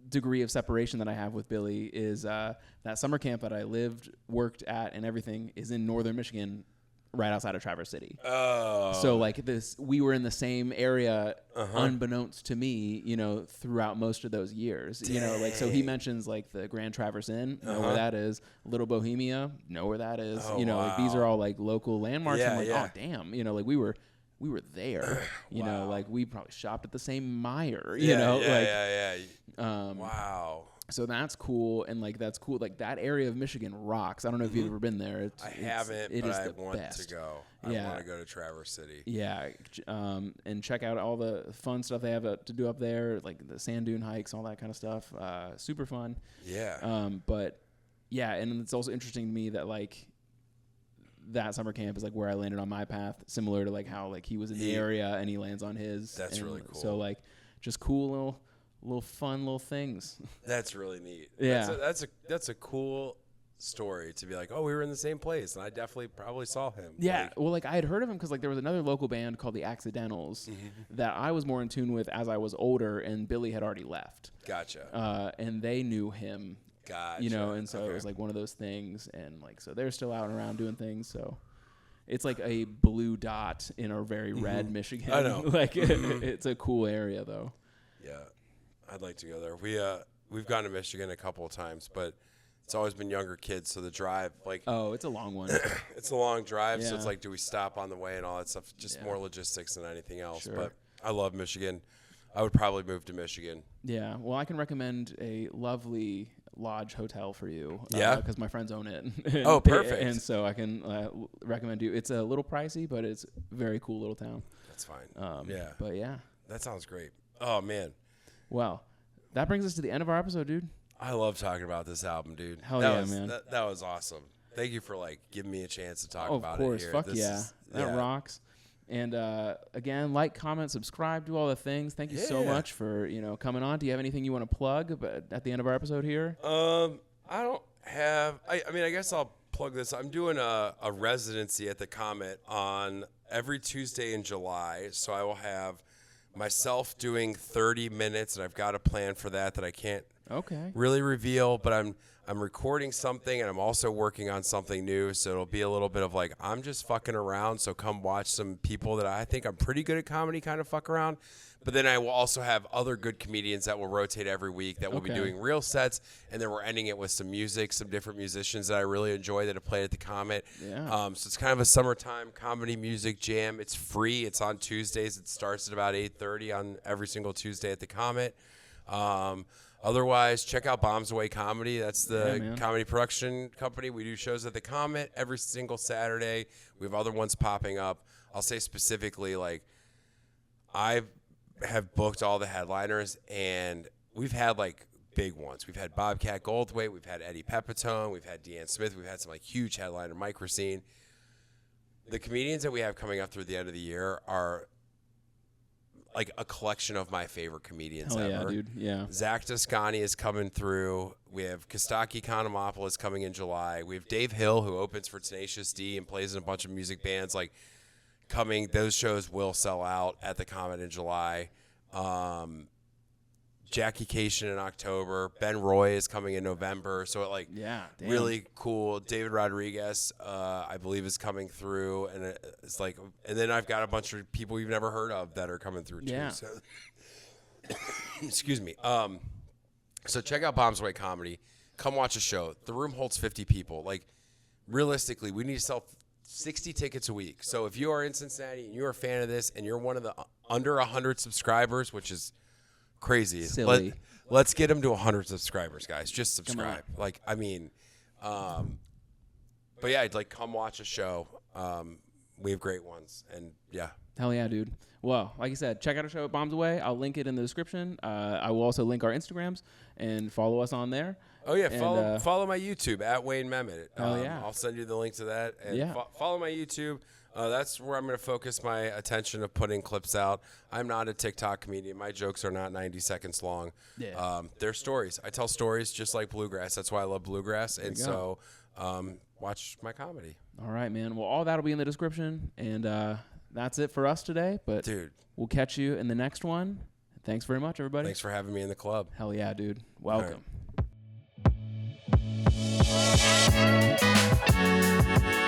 degree of separation that I have with Billy is that summer camp that I lived, worked at, and everything is in northern Michigan, right outside of Traverse City. Oh. So like we were in the same area, unbeknownst to me, you know, throughout most of those years. Dang. You know, like, so he mentions like the Grand Traverse Inn, know where that is. Little Bohemia, know where that is. Oh, you know, like these are all like local landmarks. Yeah, I'm like, oh damn, you know, like we were we were there. You know, Wow. like we probably shopped at the same Meijer. Yeah, You know, yeah. like Wow. so that's cool, and like that's cool. Like that area of Michigan rocks. I don't know if you've ever been there. I haven't, It but is I the want best. to go. Yeah. I want to go to Traverse City. Yeah, and check out all the fun stuff they have to do up there, like the sand dune hikes, all that kind of stuff. Super fun. Yeah. But yeah, and it's also interesting to me that like that summer camp is like where I landed on my path, similar to like how like he was in the area and he lands on his. That's and really cool. So like just cool little fun little things. That's really neat. Yeah. That's a cool story to be like, oh, we were in the same place, and I definitely probably saw him. Yeah, Like, well, like I had heard of him because like there was another local band called the Accidentals that I was more in tune with as I was older, and Billy had already left, gotcha. and they knew him, Gotcha. you know, and so Okay. it was like one of those things, and like so they're still out and around doing things, so it's like a blue dot in a very red Michigan. I know. Like it's a cool area though. Yeah, I'd like to go there. We've gone to Michigan a couple of times, but it's always been younger kids, so the drive, like, Oh, it's a long one. it's a long drive, so Yeah. it's like, do we stop on the way and all that stuff? Just Yeah. more logistics than anything else. Sure. But I love Michigan. I would probably move to Michigan. Yeah, well, I can recommend a lovely lodge hotel for you. Yeah? because my friends own it. Oh, perfect. And so I can recommend you. It's a little pricey, but it's a very cool little town. That's fine. Yeah. But yeah, That sounds great. Oh, man. well, that brings us to the end of our episode, dude. I love talking about this album, dude. Hell that yeah, was, man. That was awesome. Thank you for, like, giving me a chance to talk Oh, about of course. it here. Fuck This yeah. is- That rocks. And again, like, comment, subscribe, do all the things. Thank you so Yeah. much for coming on. Do you have anything you want to plug at the end of our episode here? I don't have. I mean, I guess I'll plug this. I'm doing a residency at the Comet on every Tuesday in July. So I will have myself doing 30 minutes, and I've got a plan for that I can't Okay. really reveal. But I'm recording something, and I'm also working on something new. So it'll be a little bit of like I'm just fucking around. So come watch some people that I think I'm pretty good at comedy kind of fuck around. But then I will also have other good comedians that will rotate every week that will be Okay. doing real sets, and then we're ending it with some music, some different musicians that I really enjoy that have played at the Comet. Yeah. So it's kind of a summertime comedy music jam. It's free. It's on Tuesdays. It starts at about 8:30 on every single Tuesday at the Comet. Otherwise, check out Bombs Away Comedy. That's the man. comedy production company. We do shows at the Comet every single Saturday. We have other ones popping up. I'll say specifically, like, I have booked all the headliners, and we've had, like, big ones. We've had Bobcat Goldthwait. We've had Eddie Pepitone. We've had Deanne Smith. We've had some, like, huge headliner, Mike Racine. The comedians that we have coming up through the end of the year are, like, a collection of my favorite comedians Hell ever. yeah, dude. Yeah. Zach Toscani is coming through. We have Kostaki Konomopoulos coming in July. We have Dave Hill, who opens for Tenacious D and plays in a bunch of music bands. Like, coming, those shows will sell out at the Comet in July. Jackie Cation in October. Ben Roy is coming in November. So, it, like, Yeah. Damn. really cool. David Rodriguez, I believe, is coming through, and it's like, and then I've got a bunch of people you've never heard of that are coming through too. Yeah. So, excuse me. So check out Bombs Away Comedy. Come watch a show. The room holds 50 people. Like, realistically, we need to sell 60 tickets a week. So if you are in Cincinnati and you're a fan of this, and you're one of the under 100 subscribers, which is crazy. Silly. Let's get them to 100 subscribers, guys. Just subscribe. Like, I mean, but yeah, I'd like come watch a show. We have great ones, and yeah. Hell yeah, dude. Well, like I said, check out our show at Bombs Away. I'll link it in the description. I will also link our Instagrams and follow us on there. Oh yeah, And, follow my YouTube at Wayne Memmott. Oh, yeah. I'll send you the link to that. And Yeah. follow my YouTube. That's where I'm going to focus my attention of putting clips out. I'm not a TikTok comedian. My jokes are not 90 seconds long. Yeah. They're stories. I tell stories just like bluegrass. That's why I love bluegrass. And you so watch my comedy. All right, man. Well, all that'll be in the description. And that's it for us today. But Dude, we'll catch you in the next one. Thanks very much, everybody. thanks for having me in the club. Hell yeah, dude. Welcome. right.